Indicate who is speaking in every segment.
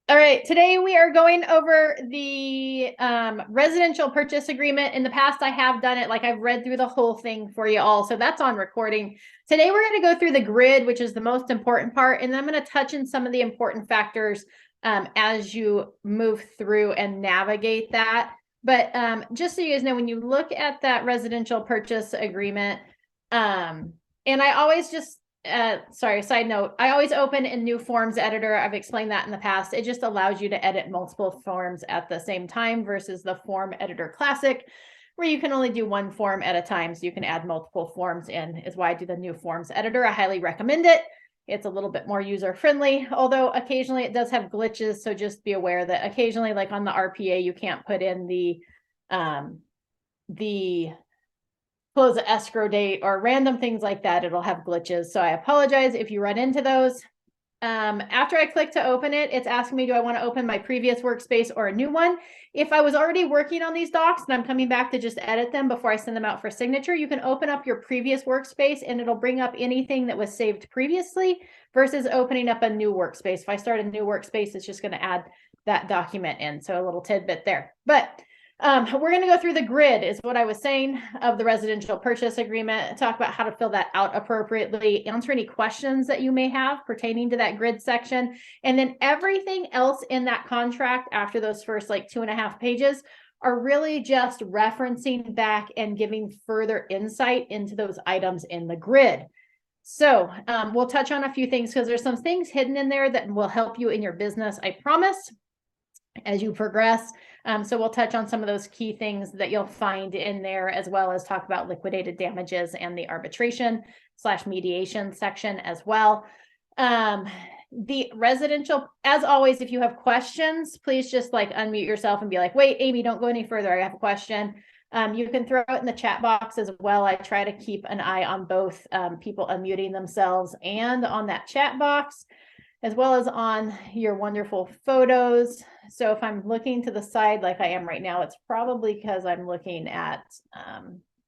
Speaker 1: All right, today we are going over the residential purchase agreement. In the past, I have done it, like I've read through the whole thing for you all, so that's on recording. Today, we're going to go through the grid, which is the most important part, and then I'm going to touch on some of the important factors as you move through and navigate that. But just so you guys know, when you look at that residential purchase agreement, and I always just sorry, side note, I always open in new forms editor. I've explained that in the past. It just allows you to edit multiple forms at the same time versus the form editor classic, where you can only do one form at a time. So you can add multiple forms in, is why I do the new forms editor. I highly recommend it. It's a little bit more user friendly, although occasionally it does have glitches. So just be aware that occasionally, like on the RPA, you can't put in the close the escrow date or random things like that. It'll have glitches. So I apologize if you run into those. After I click to open it, it's asking me, do I want to open my previous workspace or a new one? If I was already working on these docs and I'm coming back to just edit them before I send them out for signature, you can open up your previous workspace and it'll bring up anything that was saved previously versus opening up a new workspace. If I start a new workspace, it's just going to add that document in. So a little tidbit there. But we're going to go through the grid is what I was saying of the residential purchase agreement, talk about how to fill that out appropriately, answer any questions that you may have pertaining to that grid section. And then everything else in that contract after those first like 2.5 pages are really just referencing back and giving further insight into those items in the grid. So we'll touch on a few things because there's some things hidden in there that will help you in your business, I promise, as you progress. So we'll touch on some of those key things that you'll find in there, as well as talk about liquidated damages and the arbitration/mediation section as well. The residential, as always, if you have questions, please just like unmute yourself and be like, wait, Amy, don't go any further. I have a question. You can throw it in the chat box as well. I try to keep an eye on both people unmuting themselves and on that chat box, as well as on your wonderful photos. So if I'm looking to the side like I am right now, it's probably because I'm looking at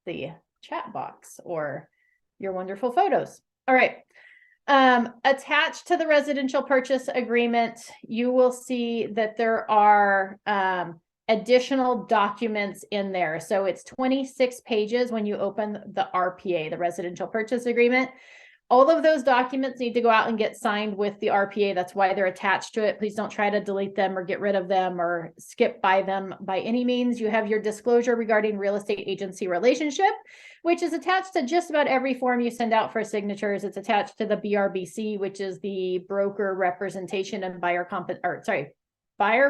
Speaker 1: the chat box or your wonderful photos. All right. Attached to the residential purchase agreement, you will see that there are additional documents in there. So it's 26 pages when you open the RPA, the residential purchase agreement. All of those documents need to go out and get signed with the RPA. That's why they're attached to it. Please don't try to delete them or get rid of them or skip by them by any means. You have your disclosure regarding real estate agency relationship, which is attached to just about every form you send out for signatures. It's attached to the BRBC, which is the broker representation and buyer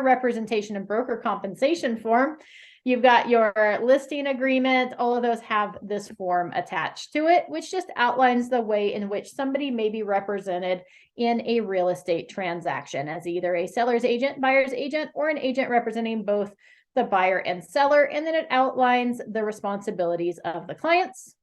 Speaker 1: representation and broker compensation form. You've got your listing agreement. All of those have this form attached to it, which just outlines the way in which somebody may be represented in a real estate transaction as either a seller's agent, buyer's agent, or an agent representing both the buyer and seller. And then it outlines the responsibilities of the clients.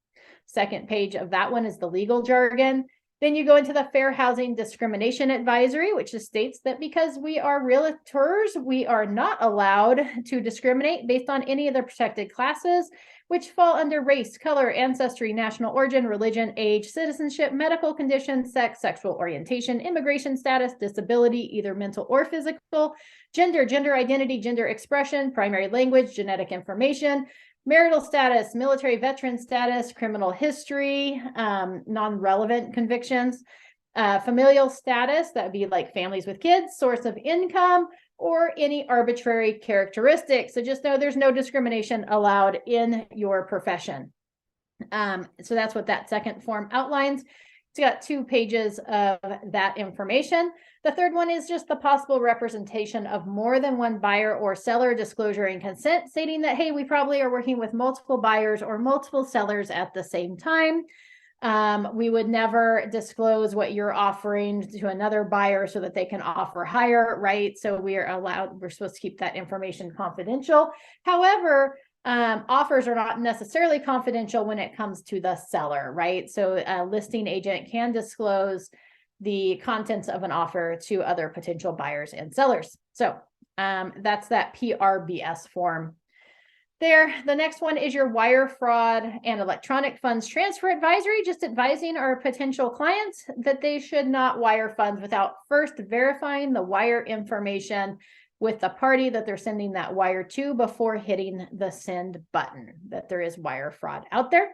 Speaker 1: Second page of that one is the legal jargon. Then you go into the Fair Housing Discrimination Advisory, which states that because we are realtors, we are not allowed to discriminate based on any of the protected classes, which fall under race, color, ancestry, national origin, religion, age, citizenship, medical condition, sex, sexual orientation, immigration status, disability, either mental or physical, gender, gender identity, gender expression, primary language, genetic information, marital status, military veteran status, criminal history, non-relevant convictions, familial status, that would be like families with kids, source of income, or any arbitrary characteristics. So just know there's no discrimination allowed in your profession. So that's what that second form outlines. It's got 2 pages of that information. The third one is just the possible representation of more than one buyer or seller, disclosure and consent, stating that, hey, we probably are working with multiple buyers or multiple sellers at the same time. We would never disclose what you're offering to another buyer so that they can offer higher, right? So we're supposed to keep that information confidential. However, offers are not necessarily confidential when it comes to the seller, right? So a listing agent can disclose the contents of an offer to other potential buyers and sellers. So that's that PRBS form. There, the next one is your wire fraud and electronic funds transfer advisory, just advising our potential clients that they should not wire funds without first verifying the wire information with the party that they're sending that wire to before hitting the send button, that there is wire fraud out there.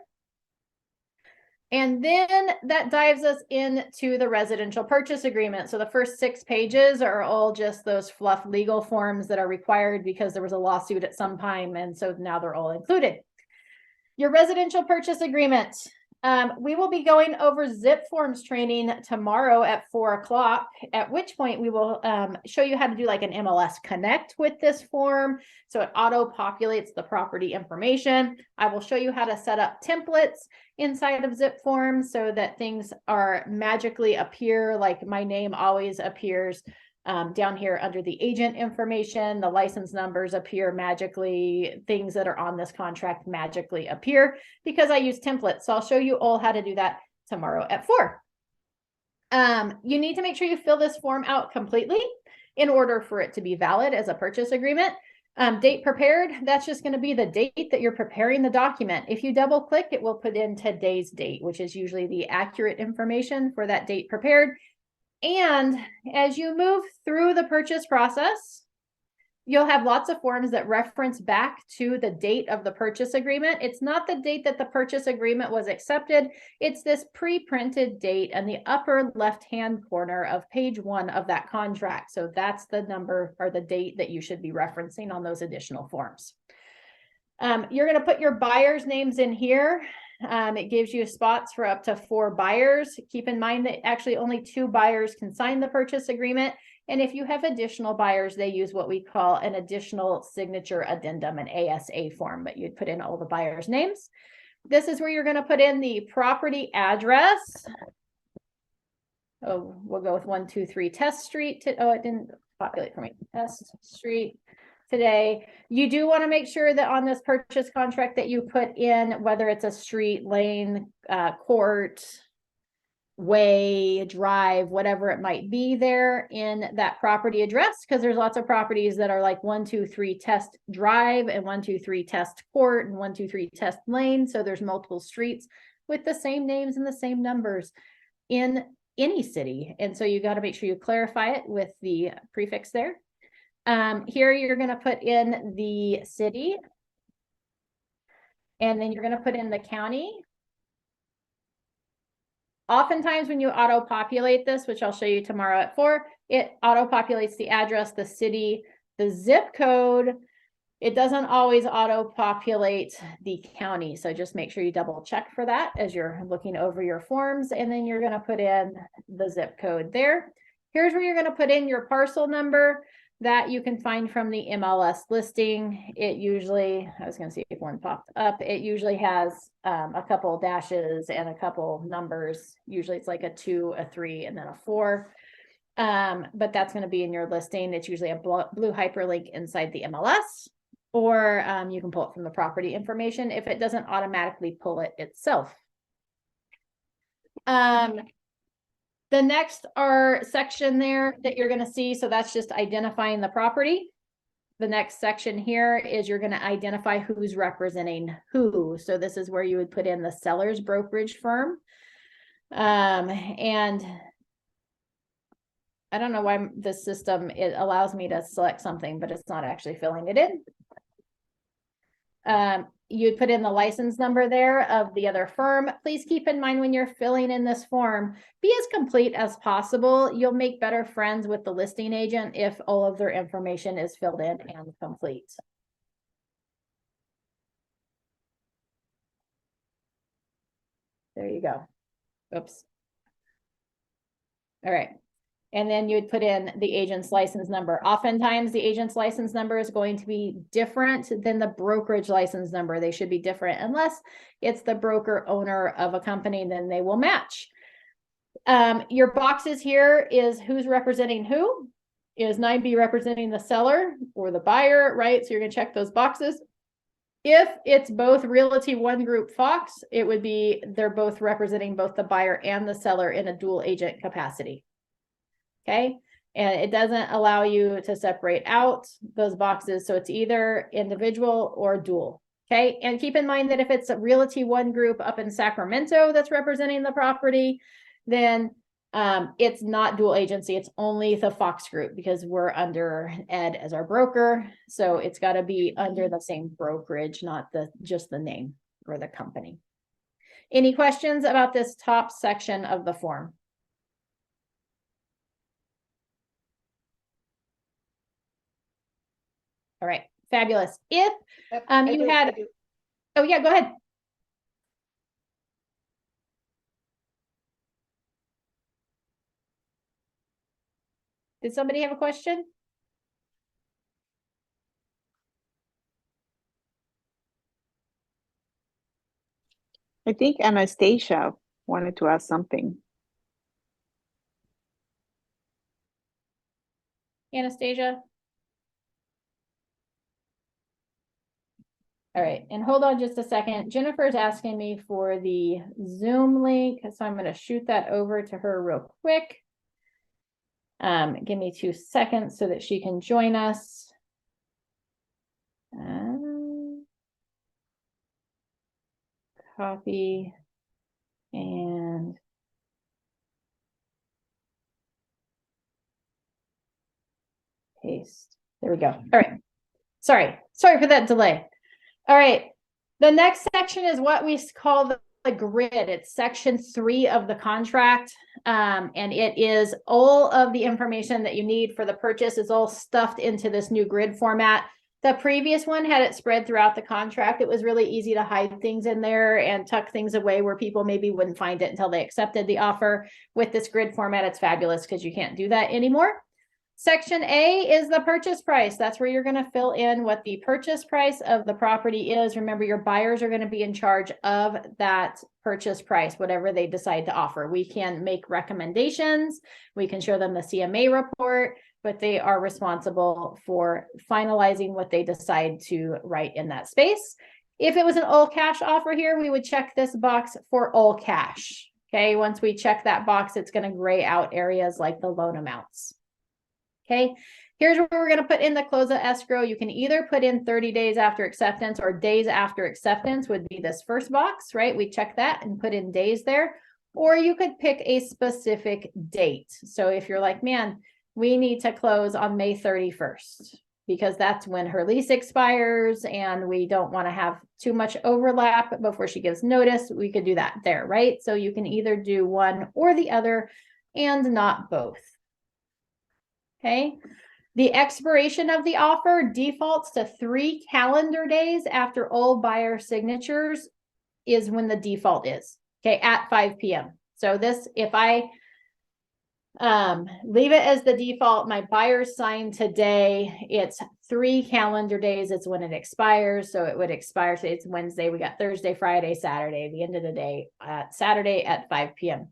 Speaker 1: And then that dives us into the residential purchase agreement. So the first 6 pages are all just those fluff legal forms that are required because there was a lawsuit at some time. And so now they're all included. Your residential purchase agreement. We will be going over zip forms training tomorrow at 4 o'clock, at which point we will show you how to do like an MLS Connect with this form. So it auto-populates the property information. I will show you how to set up templates inside of zip forms so that things are magically appear, like my name always appears down here under the agent information. The license numbers appear magically. Things that are on this contract magically appear because I use templates. So I'll show you all how to do that tomorrow at 4. You need to make sure you fill this form out completely in order for it to be valid as a purchase agreement. Date prepared, that's just going to be the date that you're preparing the document. If you double click, it will put in today's date, which is usually the accurate information for that date prepared. And as you move through the purchase process, you'll have lots of forms that reference back to the date of the purchase agreement. It's not the date that the purchase agreement was accepted. It's this pre-printed date in the upper left-hand corner of page 1 of that contract. So that's the number or the date that you should be referencing on those additional forms. You're going to put your buyers' names in here. It gives you spots for up to 4 buyers. Keep in mind that actually only 2 buyers can sign the purchase agreement. And if you have additional buyers, they use what we call an additional signature addendum, an ASA form, but you'd put in all the buyers' names. This is where you're going to put in the property address. Oh, we'll go with 123 Test Street. Oh, it didn't populate for me. Test Street. Today, you do want to make sure that on this purchase contract that you put in, whether it's a street, lane, court, way, drive, whatever it might be there in that property address, because there's lots of properties that are like 123 Test Drive and 123 Test Court and 123 Test Lane. So there's multiple streets with the same names and the same numbers in any city. And so you got to make sure you clarify it with the prefix there. Here you're going to put in the city, and then you're going to put in the county. Oftentimes when you auto-populate this, which I'll show you tomorrow at 4, it auto-populates the address, the city, the zip code. It doesn't always auto-populate the county. So just make sure you double check for that as you're looking over your forms. And then you're going to put in the zip code there. Here's where you're going to put in your parcel number that you can find from the MLS listing. It usually, I was going to see if one popped up. It usually has a couple dashes and a couple numbers. Usually it's like a 2, a 3, and then a 4. But that's going to be in your listing. It's usually a blue hyperlink inside the MLS, or you can pull it from the property information if it doesn't automatically pull it itself. The next section there that you're going to see, so that's just identifying the property. The next section here is you're going to identify who's representing who. So this is where you would put in the seller's brokerage firm. And I don't know why this system, it allows me to select something, but it's not actually filling it in. You'd put in the license number there of the other firm. Please keep in mind when you're filling in this form, be as complete as possible. You'll make better friends with the listing agent if all of their information is filled in and complete. There you go. Oops. All right. And then you would put in the agent's license number. Oftentimes the agent's license number is going to be different than the brokerage license number. They should be different unless it's the broker owner of a company, then they will match. Your boxes here is who's representing who. Is 9B representing the seller or the buyer, right? So you're going to check those boxes. If it's both Realty One Group Fox, it would be they're both representing both the buyer and the seller in a dual agent capacity. Okay, and it doesn't allow you to separate out those boxes. So it's either individual or dual. Okay, and keep in mind that if it's a Realty One group up in Sacramento that's representing the property, then it's not dual agency. It's only the Fox group because we're under Ed as our broker. So it's got to be under the same brokerage, not just the name or the company. Any questions about this top section of the form? All right, fabulous. If you had, oh yeah, go ahead. Did somebody have a question?
Speaker 2: I think Anastasia wanted to ask something.
Speaker 1: Anastasia? All right, and hold on just a second. Jennifer's asking me for the Zoom link, so I'm going to shoot that over to her real quick. Give me 2 seconds so that she can join us. Copy and paste. There we go. All right. Sorry for that delay. All right. The next section is what we call the grid. It's section 3 of the contract. And it is all of the information that you need for the purchase is all stuffed into this new grid format. The previous one had it spread throughout the contract. It was really easy to hide things in there and tuck things away where people maybe wouldn't find it until they accepted the offer. With this grid format, it's fabulous because you can't do that anymore. Section A is the purchase price. That's where you're going to fill in what the purchase price of the property is. Remember, your buyers are going to be in charge of that purchase price, whatever they decide to offer. We can make recommendations. We can show them the CMA report, but they are responsible for finalizing what they decide to write in that space. If it was an all cash offer here, we would check this box for all cash. Okay, once we check that box, it's going to gray out areas like the loan amounts. Okay, here's where we're going to put in the close of escrow. You can either put in 30 days after acceptance or days after acceptance would be this first box, right? We check that and put in days there, or you could pick a specific date. So if you're like, man, we need to close on May 31st because that's when her lease expires and we don't want to have too much overlap before she gives notice, we could do that there, right? So you can either do one or the other and not both. Okay, the expiration of the offer defaults to 3 calendar days after all buyer signatures is when the default is, okay, at 5 p.m. So this, if I leave it as the default, my buyers sign today, it's 3 calendar days, it's when it expires. So it would expire, say it's Wednesday, we got Thursday, Friday, Saturday, the end of the day, Saturday at 5 p.m.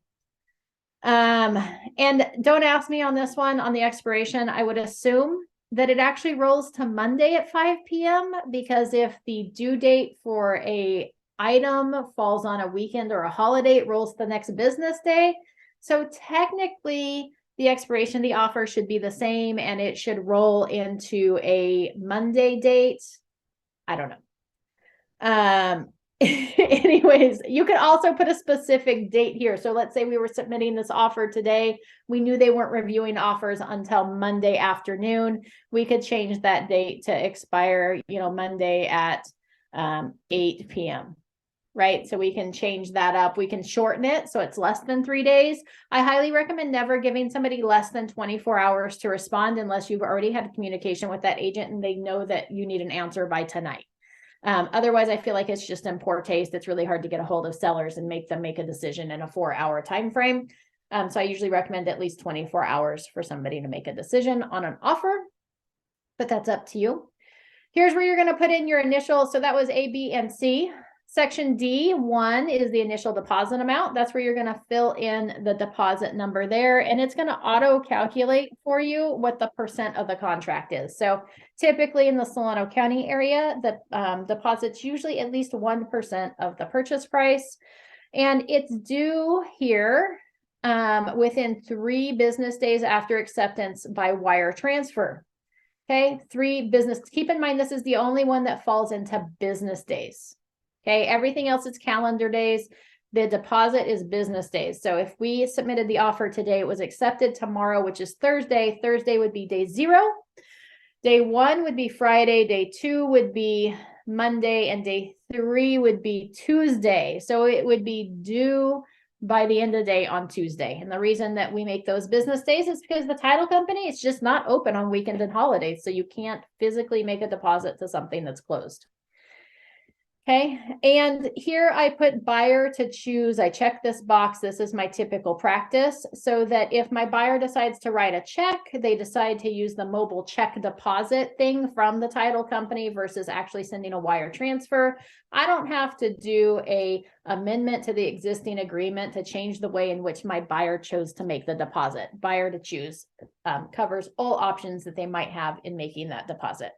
Speaker 1: And don't ask me on this one, on the expiration, I would assume that it actually rolls to Monday at 5 p.m. because if the due date for a item falls on a weekend or a holiday, it rolls the next business day. So technically the expiration of the offer should be the same and it should roll into a Monday date. I don't know. Anyways, you can also put a specific date here. So let's say we were submitting this offer today. We knew they weren't reviewing offers until Monday afternoon. We could change that date to expire, Monday at 8 p.m. Right? So we can change that up. We can shorten it so it's less than 3 days. I highly recommend never giving somebody less than 24 hours to respond unless you've already had communication with that agent and they know that you need an answer by tonight. Otherwise, I feel like it's just in poor taste. It's really hard to get a hold of sellers and make them make a decision in a 4-hour time frame. So I usually recommend at least 24 hours for somebody to make a decision on an offer, but that's up to you. Here's where you're going to put in your initial. So that was A, B, and C. Section D1 is the initial deposit amount. That's where you're going to fill in the deposit number there, and it's going to auto calculate for you what the percent of the contract is. So typically in the Solano County area, the deposit's usually at least 1% of the purchase price, and it's due here within 3 business days after acceptance by wire transfer. Okay, 3 business. Keep in mind, this is the only one that falls into business days. Okay, everything else is calendar days. The deposit is business days. So if we submitted the offer today, it was accepted tomorrow, which is Thursday. Thursday would be day 0. Day 1 would be Friday. Day 2 would be Monday, and day 3 would be Tuesday. So it would be due by the end of the day on Tuesday. And the reason that we make those business days is because the title company is just not open on weekends and holidays. So you can't physically make a deposit to something that's closed. Okay, and here I put buyer to choose. I check this box. This is my typical practice, so that if my buyer decides to write a check, they decide to use the mobile check deposit thing from the title company versus actually sending a wire transfer. I don't have to do a amendment to the existing agreement to change the way in which my buyer chose to make the deposit. Buyer to choose covers all options that they might have in making that deposit.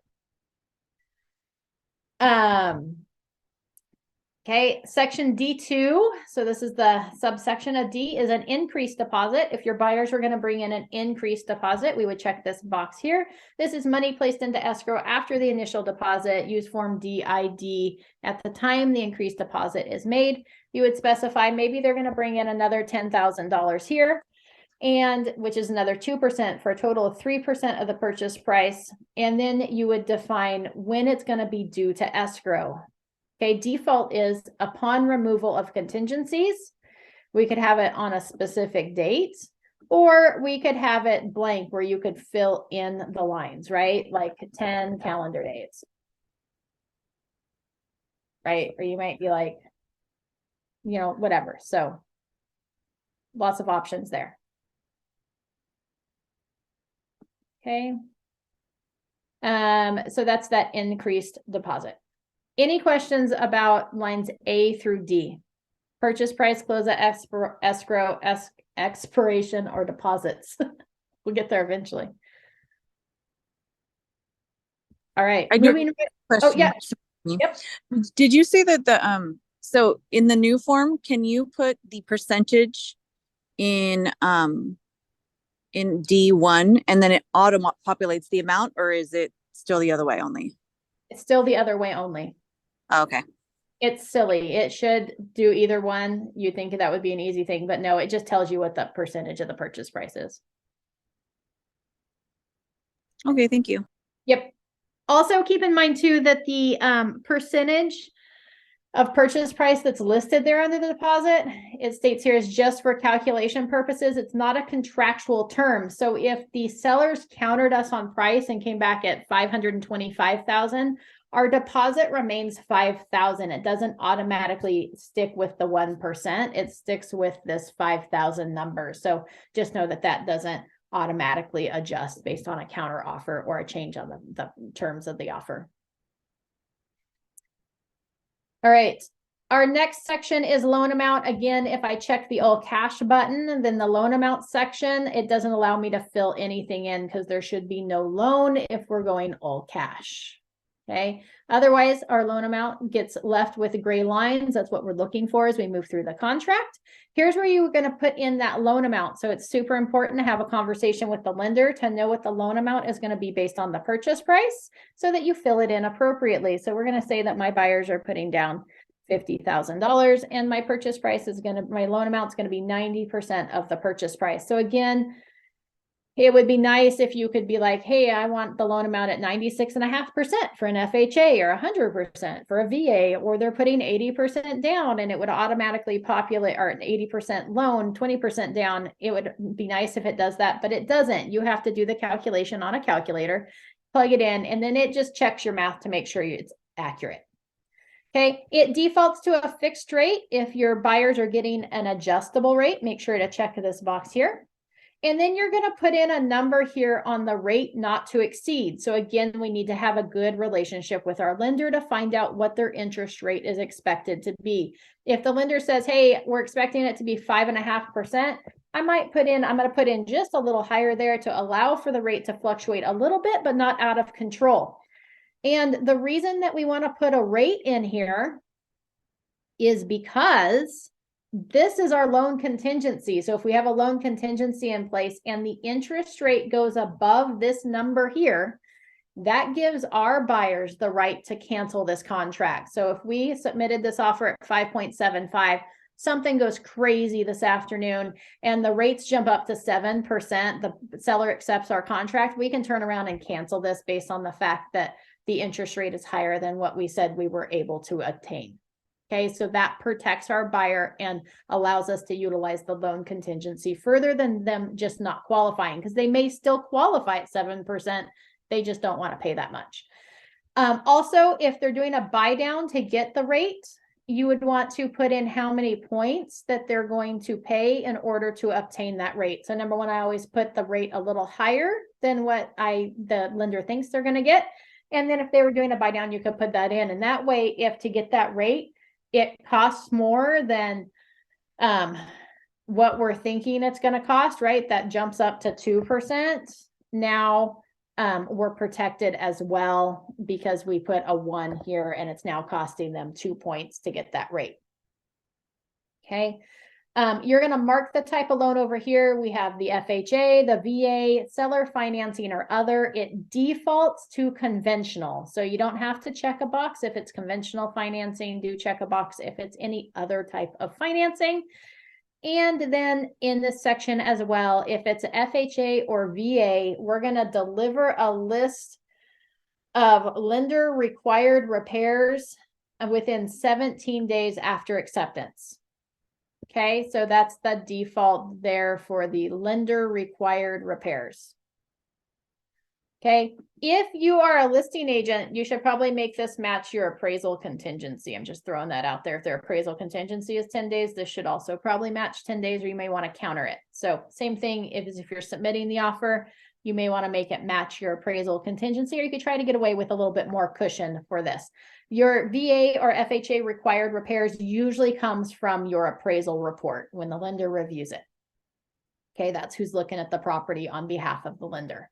Speaker 1: Okay, section D2, so this is the subsection of D, is an increased deposit. If your buyers were going to bring in an increased deposit, we would check this box here. This is money placed into escrow after the initial deposit. Use form DID at the time the increased deposit is made. You would specify maybe they're going to bring in another $10,000 here, and which is another 2% for a total of 3% of the purchase price. And then you would define when it's going to be due to escrow. Okay, default is upon removal of contingencies. We could have it on a specific date, or we could have it blank where you could fill in the lines, right? Like 10 calendar days. Right? Or you might be like, you know, whatever. So lots of options there. Okay. So that's that increased deposit. Any questions about lines A through D? Purchase price, close at escrow, expiration, or deposits. We'll get there eventually. All right. Moving. Oh, yeah.
Speaker 3: Yep. Did you say that the so in the new form, can you put the percentage in D1 and then it auto populates the amount, or is it still the other way only?
Speaker 1: It's still the other way only.
Speaker 3: Oh, okay.
Speaker 1: It's silly. It should do either one. You think that would be an easy thing, but no, it just tells you what the percentage of the purchase price is.
Speaker 3: Okay, thank you.
Speaker 1: Yep. Also keep in mind too that the percentage of purchase price that's listed there under the deposit, it states here is just for calculation purposes. It's not a contractual term. So if the sellers countered us on price and came back at $525,000, our deposit remains $5,000. It doesn't automatically stick with the 1%. It sticks with this 5,000 number. So just know that that doesn't automatically adjust based on a counter offer or a change on the terms of the offer. All right. Our next section is loan amount. Again, if I check the all cash button, then the loan amount section, it doesn't allow me to fill anything in because there should be no loan if we're going all cash. Okay. Otherwise, our loan amount gets left with gray lines. That's what we're looking for as we move through the contract. Here's where you're going to put in that loan amount. So it's super important to have a conversation with the lender to know what the loan amount is going to be based on the purchase price so that you fill it in appropriately. So we're going to say that my buyers are putting down $50,000 and my purchase price is going to, my loan amount is going to be 90% of the purchase price. So again, it would be nice if you could be like, hey, I want the loan amount at 96.5% for an FHA or 100% for a VA, or they're putting 80% down and it would automatically populate, or an 80% loan, 20% down. It would be nice if it does that, but it doesn't. You have to do the calculation on a calculator, plug it in, and then it just checks your math to make sure it's accurate. Okay, it defaults to a fixed rate. If your buyers are getting an adjustable rate, make sure to check this box here. And then you're going to put in a number here on the rate not to exceed. So again, we need to have a good relationship with our lender to find out what their interest rate is expected to be. If the lender says, hey, we're expecting it to be 5.5%, I'm going to put in just a little higher there to allow for the rate to fluctuate a little bit, but not out of control. And the reason that we want to put a rate in here is because this is our loan contingency. So if we have a loan contingency in place and the interest rate goes above this number here, that gives our buyers the right to cancel this contract. So if we submitted this offer at 5.75, something goes crazy this afternoon and the rates jump up to 7%, the seller accepts our contract, we can turn around and cancel this based on the fact that the interest rate is higher than what we said we were able to obtain. Okay, so that protects our buyer and allows us to utilize the loan contingency further than them just not qualifying, because they may still qualify at 7%. They just don't want to pay that much. Also, if they're doing a buy down to get the rate, you would want to put in how many points that they're going to pay in order to obtain that rate. So number one, I always put the rate a little higher than what the lender thinks they're going to get. And then if they were doing a buy down, you could put that in. And that way, if to get that rate, it costs more than what we're thinking it's going to cost, right? That jumps up to 2%. Now we're protected as well because we put a 1 here and it's now costing them 2 points to get that rate. Okay. You're going to mark the type of loan over here. We have the FHA, the VA, seller financing or other. It defaults to conventional. So you don't have to check a box if it's conventional financing. Do check a box if it's any other type of financing. And then in this section as well, if it's FHA or VA, we're going to deliver a list of lender required repairs within 17 days after acceptance. Okay, so that's the default there for the lender required repairs. Okay, if you are a listing agent, you should probably make this match your appraisal contingency. I'm just throwing that out there. If their appraisal contingency is 10 days, this should also probably match 10 days, or you may want to counter it. So same thing if you're submitting the offer, you may want to make it match your appraisal contingency, or you could try to get away with a little bit more cushion for this. Your VA or FHA required repairs usually comes from your appraisal report when the lender reviews it. Okay, that's who's looking at the property on behalf of the lender.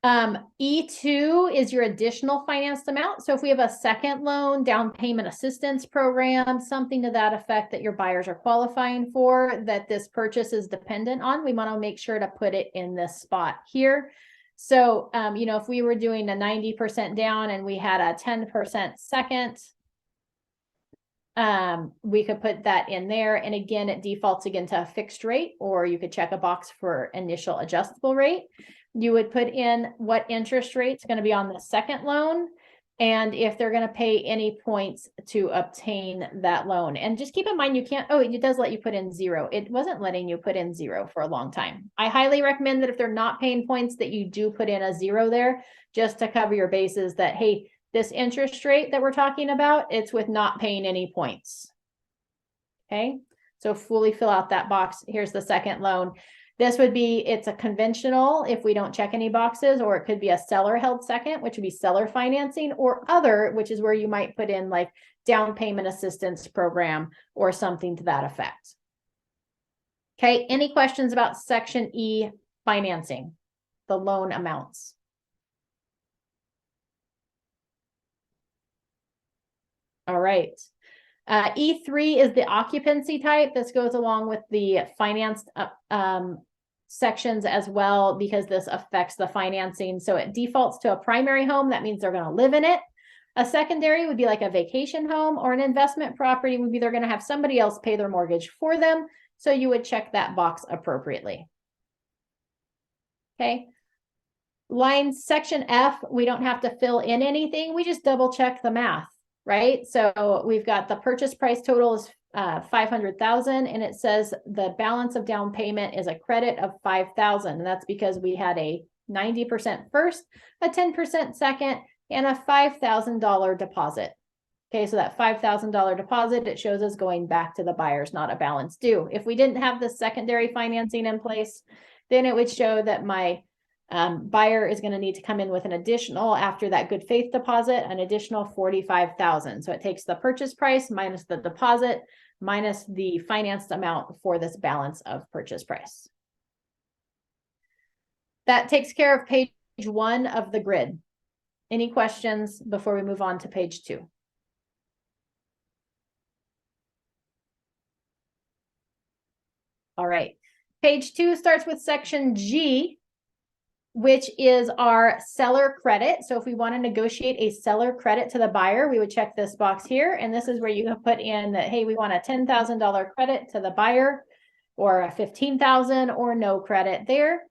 Speaker 1: E2 is your additional financed amount. So if we have a second loan, down payment assistance program, something to that effect that your buyers are qualifying for, that this purchase is dependent on, we want to make sure to put it in this spot here. So, you know, if we were doing a 90% down and we had a 10% second, we could put that in there. And again, it defaults again to a fixed rate, or you could check a box for initial adjustable rate. You would put in what interest rate is going to be on the second loan, and if they're going to pay any points to obtain that loan. And just keep in mind, you can't, oh, it does let you put in 0. It wasn't letting you put in 0 for a long time. I highly recommend that if they're not paying points, that you do put in a 0 there, just to cover your bases that, hey, this interest rate that we're talking about, it's with not paying any points. Okay, so fully fill out that box. Here's the second loan. This would be, it's a conventional if we don't check any boxes, or it could be a seller held second, which would be seller financing, or other, which is where you might put in like down payment assistance program or something to that effect. Okay, any questions about section E financing, the loan amounts? All right. E3 is the occupancy type. This goes along with the financed sections as well, because this affects the financing. So it defaults to a primary home. That means they're going to live in it. A secondary would be like a vacation home, or an investment property would be they're going to have somebody else pay their mortgage for them. So you would check that box appropriately. Okay. Line section F, we don't have to fill in anything. We just double check the math. Right, so we've got the purchase price total is 500,000, and it says the balance of down payment is a credit of 5,000, and that's because we had a 90% first, a 10% second, and a $5,000 deposit. Okay, so that $5,000 deposit, it shows us going back to the buyers, not a balance due. If we didn't have the secondary financing in place, then it would show that my buyer is going to need to come in with an additional, after that good faith deposit, an additional 45,000. So it takes the purchase price minus the deposit minus the financed amount for this balance of purchase price. That takes care of page 1 of the grid. Any questions before we move on to page 2? All right. Page 2 starts with section G, which is our seller credit. So if we want to negotiate a seller credit to the buyer, we would check this box here. And this is where you can put in that, hey, we want a $10,000 credit to the buyer, or a $15,000, or no credit there.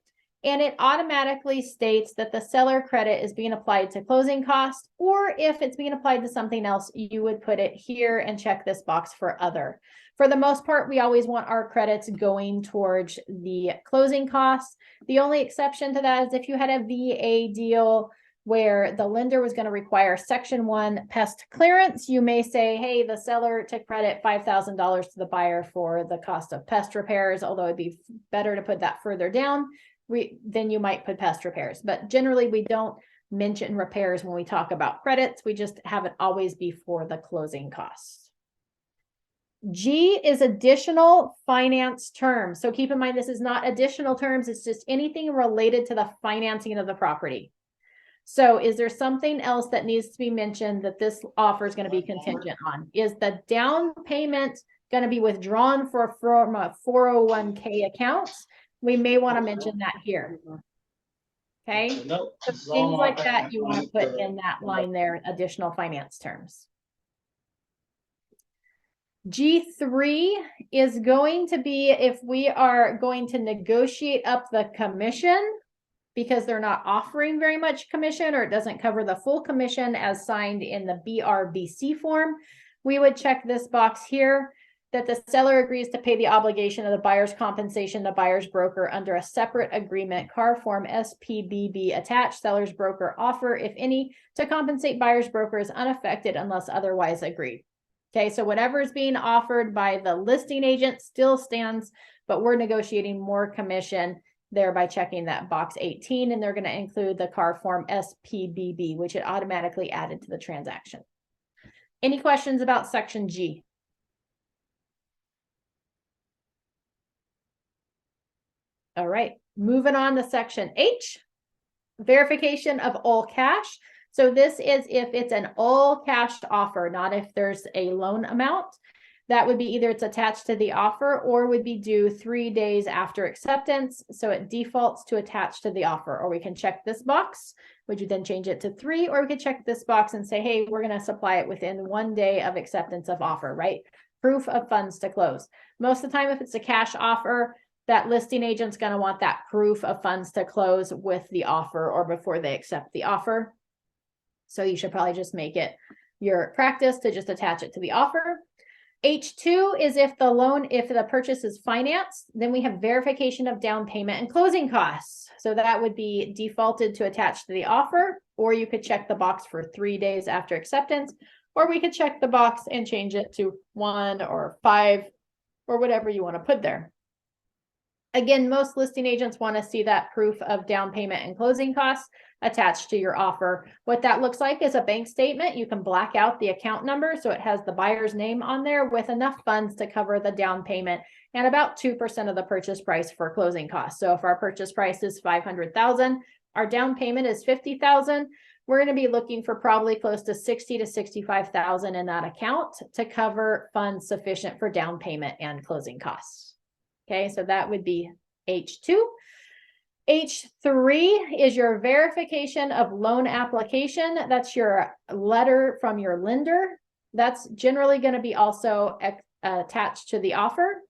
Speaker 1: And it automatically states that the seller credit is being applied to closing costs, or if it's being applied to something else, you would put it here and check this box for other. For the most part, we always want our credits going towards the closing costs. The only exception to that is if you had a VA deal where the lender was going to require Section 1 pest clearance, you may say, hey, the seller to credit $5,000 to the buyer for the cost of pest repairs, although it'd be better to put that further down. Then you might put pest repairs. But generally, we don't mention repairs when we talk about credits. We just have it always be for the closing costs. G is additional finance terms. So keep in mind, this is not additional terms. It's just anything related to the financing of the property. So is there something else that needs to be mentioned that this offer is going to be contingent on? Is the down payment going to be withdrawn from a 401k account? We may want to mention that here. Okay. So things like that you want to put in that line there, additional finance terms. G3 is going to be if we are going to negotiate up the commission because they're not offering very much commission, or it doesn't cover the full commission as signed in the BRBC form, we would check this box here that the seller agrees to pay the obligation of the buyer's compensation to buyer's broker under a separate agreement, CAR form SPBB attached, seller's broker offer, if any, to compensate buyer's broker is unaffected unless otherwise agreed. Okay, so whatever is being offered by the listing agent still stands, but we're negotiating more commission there by checking that box 18, and they're going to include the CAR form SPBB, which it automatically added to the transaction. Any questions about section G? All right, moving on to section H, verification of all cash. So this is if it's an all cash offer, not if there's a loan amount. That would be either it's attached to the offer or would be due 3 days after acceptance. So it defaults to attach to the offer, or we can check this box, which would then change it to 3, or we could check this box and say, hey, we're going to supply it within 1 day of acceptance of offer, right? Proof of funds to close. Most of the time, if it's a cash offer, that listing agent's going to want that proof of funds to close with the offer or before they accept the offer. So you should probably just make it your practice to just attach it to the offer. H2 is if the purchase is financed, then we have verification of down payment and closing costs. So that would be defaulted to attach to the offer, or you could check the box for 3 days after acceptance, or we could check the box and change it to 1 or 5 or whatever you want to put there. Again, most listing agents want to see that proof of down payment and closing costs attached to your offer. What that looks like is a bank statement. You can black out the account number so it has the buyer's name on there with enough funds to cover the down payment and about 2% of the purchase price for closing costs. So if our purchase price is $500,000, our down payment is $50,000, we're going to be looking for probably close to $60,000 to $65,000 in that account to cover funds sufficient for down payment and closing costs. Okay, so that would be H2. H3 is your verification of loan application. That's your letter from your lender. That's generally going to be also attached to the offer.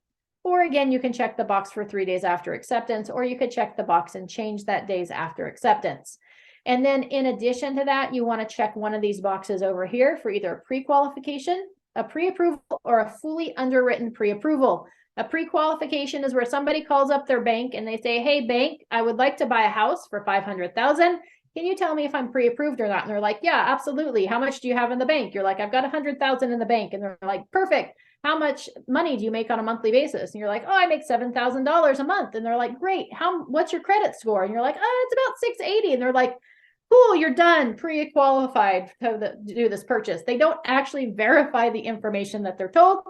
Speaker 1: Or again, you can check the box for 3 days after acceptance, or you could check the box and change that days after acceptance. And then in addition to that, you want to check one of these boxes over here for either a pre-qualification, a pre-approval, or a fully underwritten pre-approval. A pre-qualification is where somebody calls up their bank and they say, hey, bank, I would like to buy a house for $500,000. Can you tell me if I'm pre-approved or not? And they're like, yeah, absolutely. How much do you have in the bank? You're like, I've got $100,000 in the bank. And they're like, perfect. How much money do you make on a monthly basis? And you're like, oh, I make $7,000 a month. And they're like, great. What's your credit score? And you're like, oh, it's about 680. And they're like, cool, you're done, pre-qualified to do this purchase. They don't actually verify the information that they're told.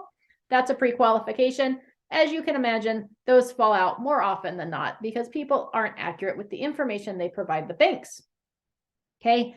Speaker 1: That's a pre-qualification. As you can imagine, those fall out more often than not because people aren't accurate with the information they provide the banks. Okay.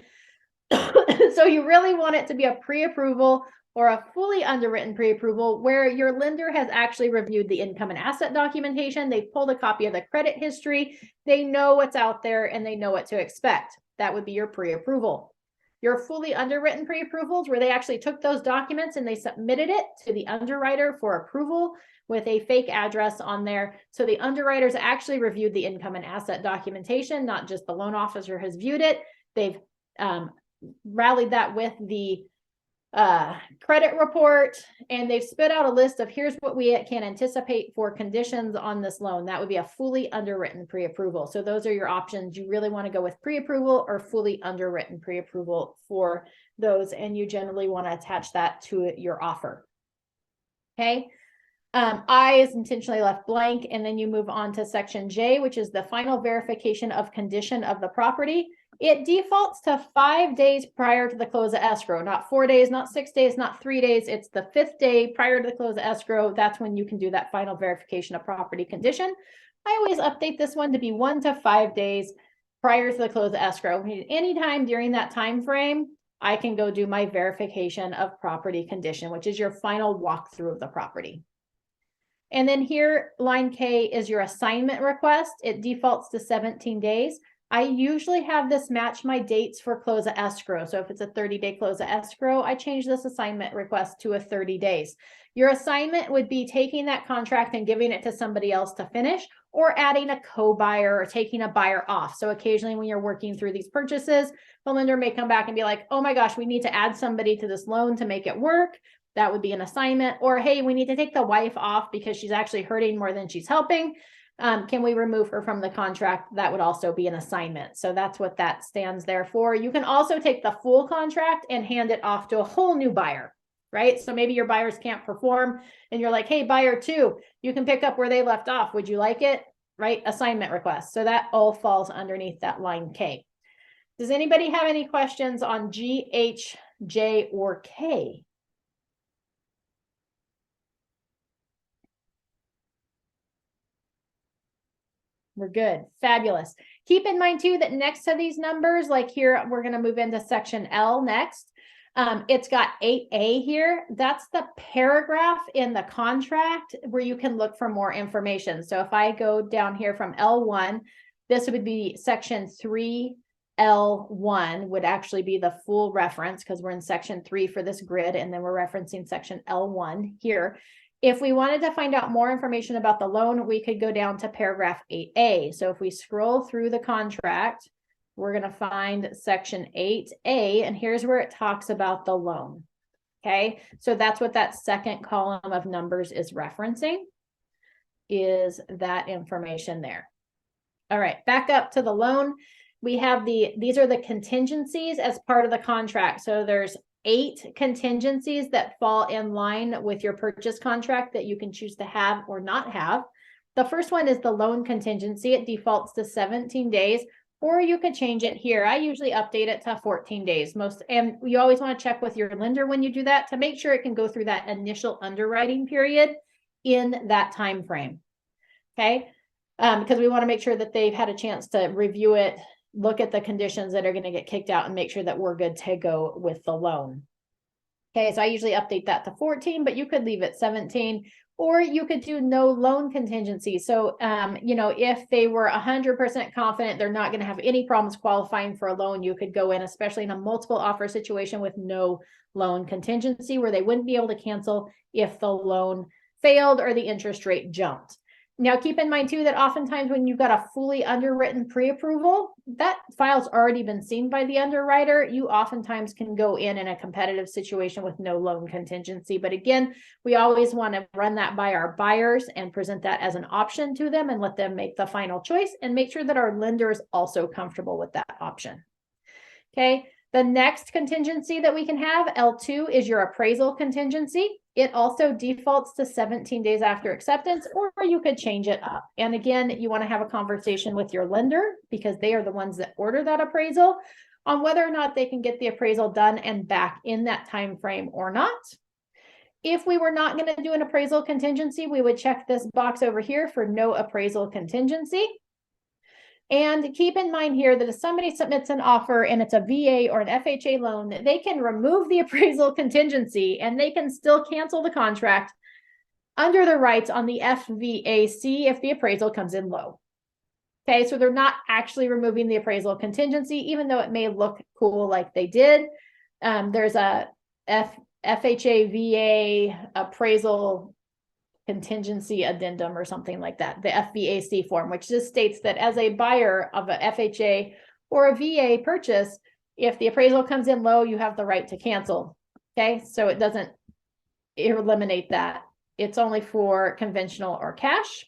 Speaker 1: So you really want it to be a pre-approval or a fully underwritten pre-approval where your lender has actually reviewed the income and asset documentation. They've pulled a copy of the credit history. They know what's out there and they know what to expect. That would be your pre-approval. Your fully underwritten pre-approvals where they actually took those documents and they submitted it to the underwriter for approval with a fake address on there. So the underwriters actually reviewed the income and asset documentation, not just the loan officer has viewed it. They've rallied that with the credit report, and they've spit out a list of here's what we can anticipate for conditions on this loan. That would be a fully underwritten pre-approval. So those are your options. You really want to go with pre-approval or fully underwritten pre-approval for those, and you generally want to attach that to your offer. Okay. I is intentionally left blank, and then you move on to section J, which is the final verification of condition of the property. It defaults to 5 days prior to the close of escrow, not 4 days, not 6 days, not 3 days. It's the 5th day prior to the close of escrow. That's when you can do that final verification of property condition. I always update this one to be 1 to 5 days prior to the close of escrow. Anytime during that time frame, I can go do my verification of property condition, which is your final walkthrough of the property. And then here, line K is your assignment request. It defaults to 17 days. I usually have this match my dates for close of escrow. So if it's a 30-day close of escrow, I change this assignment request to a 30 days. Your assignment would be taking that contract and giving it to somebody else to finish, or adding a co-buyer or taking a buyer off. So occasionally when you're working through these purchases, the lender may come back and be like, oh my gosh, we need to add somebody to this loan to make it work. That would be an assignment. Or, hey, we need to take the wife off because she's actually hurting more than she's helping. Can we remove her from the contract? That would also be an assignment. So that's what that stands there for. You can also take the full contract and hand it off to a whole new buyer, right? So maybe your buyers can't perform and you're like, hey, buyer 2, you can pick up where they left off. Would you like it? Right? Assignment request. So that all falls underneath that line K. Does anybody have any questions on G, H, J, or K? We're good. Fabulous. Keep in mind too that next to these numbers, like here, we're going to move into section L next. It's got 8A here. That's the paragraph in the contract where you can look for more information. So if I go down here from L1, this would be section 3L1 would actually be the full reference because we're in section 3 for this grid, and then we're referencing section L1 here. If we wanted to find out more information about the loan, we could go down to paragraph 8A. So if we scroll through the contract, we're going to find section 8A, and here's where it talks about the loan. Okay, so that's what that second column of numbers is referencing, is that information there. All right, back up to the loan. We have these are the contingencies as part of the contract. So there's 8 contingencies that fall in line with your purchase contract that you can choose to have or not have. The first one is the loan contingency. It defaults to 17 days, or you could change it here. I usually update it to 14 days and you always want to check with your lender when you do that to make sure it can go through that initial underwriting period in that time frame. Okay, because we want to make sure that they've had a chance to review it, look at the conditions that are going to get kicked out, and make sure that we're good to go with the loan. Okay, so I usually update that to 14, but you could leave it 17, or you could do no loan contingency. So, you know, if they were 100% confident they're not going to have any problems qualifying for a loan, you could go in, especially in a multiple offer situation, with no loan contingency, where they wouldn't be able to cancel if the loan failed or the interest rate jumped. Now, keep in mind too that oftentimes when you've got a fully underwritten pre-approval, that file's already been seen by the underwriter. You oftentimes can go in a competitive situation with no loan contingency. But again, we always want to run that by our buyers and present that as an option to them and let them make the final choice, and make sure that our lender is also comfortable with that option. Okay. The next contingency that we can have, L2, is your appraisal contingency. It also defaults to 17 days after acceptance, or you could change it up. And again, you want to have a conversation with your lender, because they are the ones that order that appraisal, on whether or not they can get the appraisal done and back in that time frame or not. If we were not going to do an appraisal contingency, we would check this box over here for no appraisal contingency. And keep in mind here that if somebody submits an offer and it's a VA or an FHA loan, they can remove the appraisal contingency and they can still cancel the contract under their rights on the FVAC if the appraisal comes in low. Okay, so they're not actually removing the appraisal contingency, even though it may look cool like they did. There's a FHA VA appraisal contingency addendum or something like that, the FVAC form, which just states that as a buyer of a FHA or a VA purchase, if the appraisal comes in low, you have the right to cancel. Okay, so it doesn't eliminate that. It's only for conventional or cash.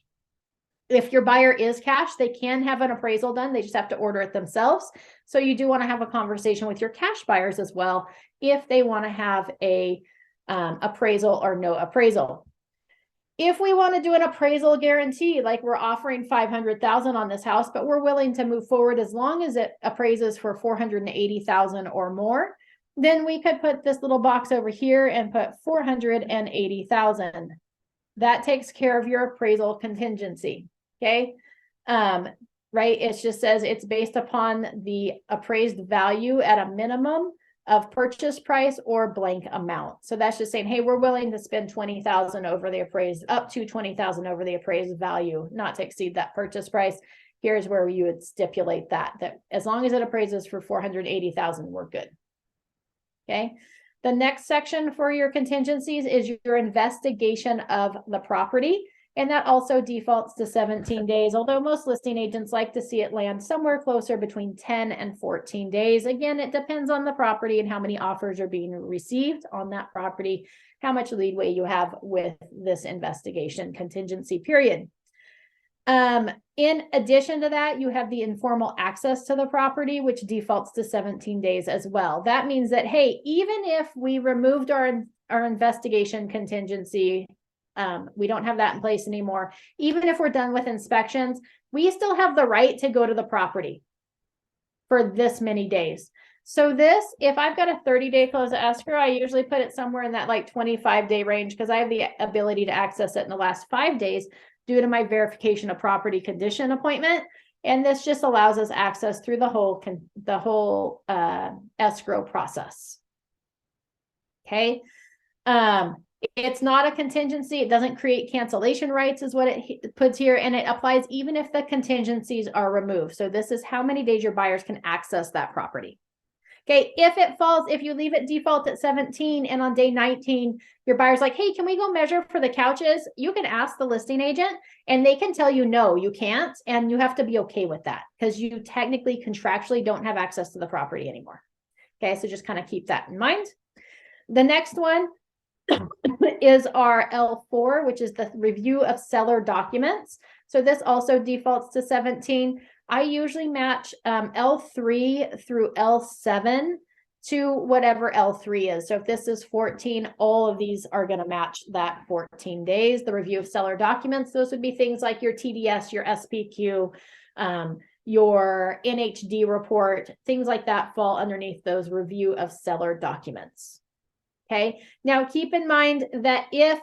Speaker 1: If your buyer is cash, they can have an appraisal done. They just have to order it themselves. So you do want to have a conversation with your cash buyers as well if they want to have a appraisal or no appraisal. If we want to do an appraisal guarantee, like we're offering $500,000 on this house, but we're willing to move forward as long as it appraises for $480,000 or more, then we could put this little box over here and put $480,000. That takes care of your appraisal contingency. Okay. Right. It just says it's based upon the appraised value at a minimum of purchase price or blank amount. So that's just saying, hey, we're willing to spend $20,000 over the appraised, up to $20,000 over the appraised value, not to exceed that purchase price. Here's where you would stipulate that as long as it appraises for $480,000, we're good. Okay. The next section for your contingencies is your investigation of the property. And that also defaults to 17 days, although most listing agents like to see it land somewhere closer between 10 and 14 days. Again, it depends on the property and how many offers are being received on that property, how much leeway you have with this investigation contingency period. In addition to that, you have the informal access to the property, which defaults to 17 days as well. That means that, hey, even if we removed our investigation contingency, we don't have that in place anymore. Even if we're done with inspections, we still have the right to go to the property for this many days. So this, if I've got a 30-day close of escrow, I usually put it somewhere in that like 25-day range because I have the ability to access it in the last 5 days due to my verification of property condition appointment. And this just allows us access through the whole escrow process. Okay. It's not a contingency. It doesn't create cancellation rights is what it puts here. And it applies even if the contingencies are removed. So this is how many days your buyers can access that property. Okay, if you leave it default at 17 and on day 19, your buyer's like, hey, can we go measure for the couches? You can ask the listing agent and they can tell you, no, you can't. And you have to be okay with that because you technically contractually don't have access to the property anymore. Okay, so just kind of keep that in mind. The next one is our L4, which is the review of seller documents. So this also defaults to 17. I usually match L3 through L7 to whatever L3 is. So if this is 14, all of these are going to match that 14 days. The review of seller documents, those would be things like your TDS, your SPQ, your NHD report, things like that fall underneath those review of seller documents. Okay, now keep in mind that if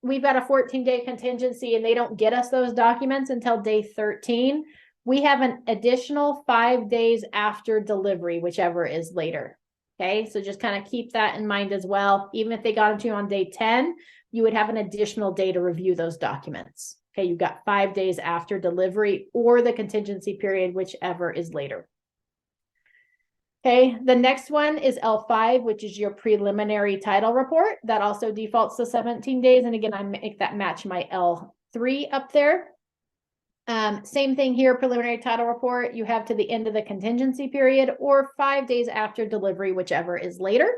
Speaker 1: we've got a 14-day contingency and they don't get us those documents until day 13, we have an additional 5 days after delivery, whichever is later. Okay, so just kind of keep that in mind as well. Even if they got them to you on day 10, you would have an additional day to review those documents. Okay, you've got 5 days after delivery or the contingency period, whichever is later. Okay, the next one is L5, which is your preliminary title report. That also defaults to 17 days. And again, I make that match my L3 up there. Same thing here, preliminary title report, you have to the end of the contingency period or 5 days after delivery, whichever is later.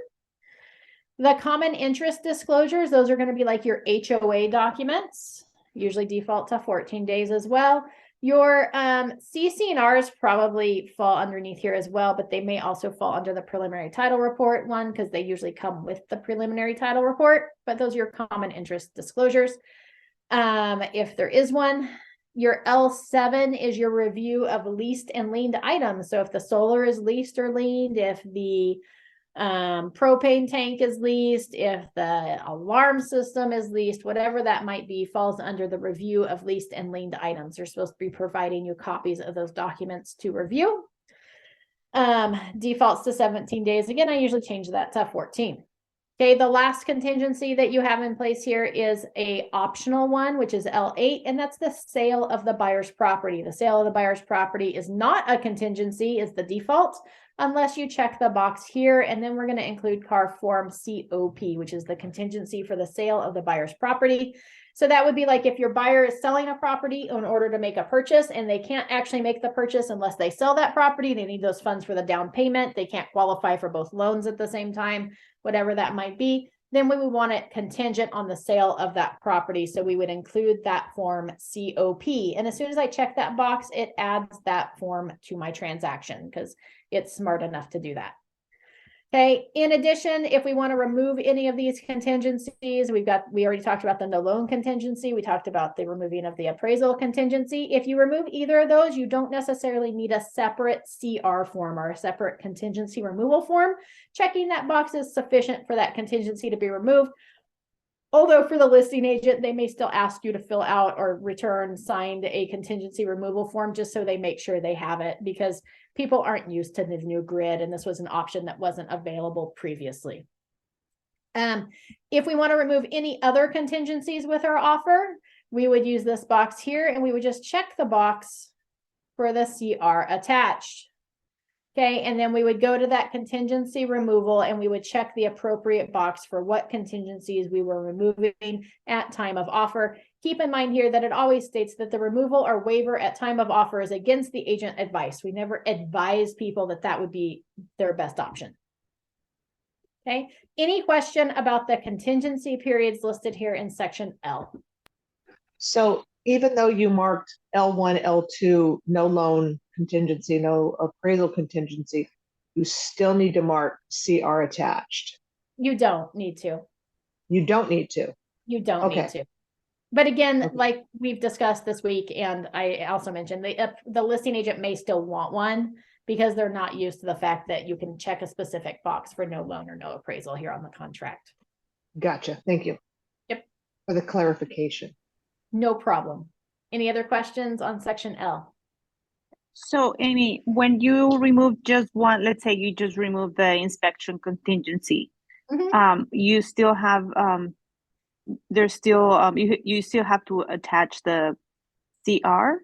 Speaker 1: The common interest disclosures, those are going to be like your HOA documents, usually default to 14 days as well. Your CC&Rs probably fall underneath here as well, but they may also fall under the preliminary title report one because they usually come with the preliminary title report, but those are your common interest disclosures. If there is one. Your L7 is your review of leased and liened items. So if the solar is leased or liened, if the propane tank is leased, if the alarm system is leased, whatever that might be, falls under the review of leased and liened items. They're supposed to be providing you copies of those documents to review. Defaults to 17 days. Again, I usually change that to 14. Okay, the last contingency that you have in place here is a optional one, which is L8, and that's the sale of the buyer's property. The sale of the buyer's property is not a contingency, is the default, unless you check the box here, and then we're going to include CAR form COP, which is the contingency for the sale of the buyer's property. So that would be like if your buyer is selling a property in order to make a purchase and they can't actually make the purchase unless they sell that property, they need those funds for the down payment, they can't qualify for both loans at the same time, whatever that might be, then we would want it contingent on the sale of that property. So we would include that form COP. And as soon as I check that box, it adds that form to my transaction because it's smart enough to do that. Okay. In addition, if we want to remove any of these contingencies, we already talked about the no loan contingency. We talked about the removing of the appraisal contingency. If you remove either of those, you don't necessarily need a separate CR form or a separate contingency removal form. Checking that box is sufficient for that contingency to be removed. Although for the listing agent, they may still ask you to fill out or return signed a contingency removal form just so they make sure they have it, because people aren't used to the new grid and this was an option that wasn't available previously. If we want to remove any other contingencies with our offer, we would use this box here and we would just check the box for the CR attached. Okay, and then we would go to that contingency removal and we would check the appropriate box for what contingencies we were removing at time of offer. Keep in mind here that it always states that the removal or waiver at time of offer is against the agent advice. We never advise people that that would be their best option. Okay, any question about the contingency periods listed here in section L?
Speaker 4: So even though you marked L1, L2, no loan contingency, no appraisal contingency, you still need to mark CR attached.
Speaker 1: You don't need to.
Speaker 4: You don't need to.
Speaker 1: You don't need to. But again, like we've discussed this week, and I also mentioned the listing agent may still want one because they're not used to the fact that you can check a specific box for no loan or no appraisal here on the contract.
Speaker 4: Gotcha. Thank you.
Speaker 1: Yep.
Speaker 4: For the clarification.
Speaker 1: No problem. Any other questions on section L?
Speaker 2: So Amy, when you remove just one, let's say you just remove the inspection contingency, you still have, there's still, you still have to attach the CR?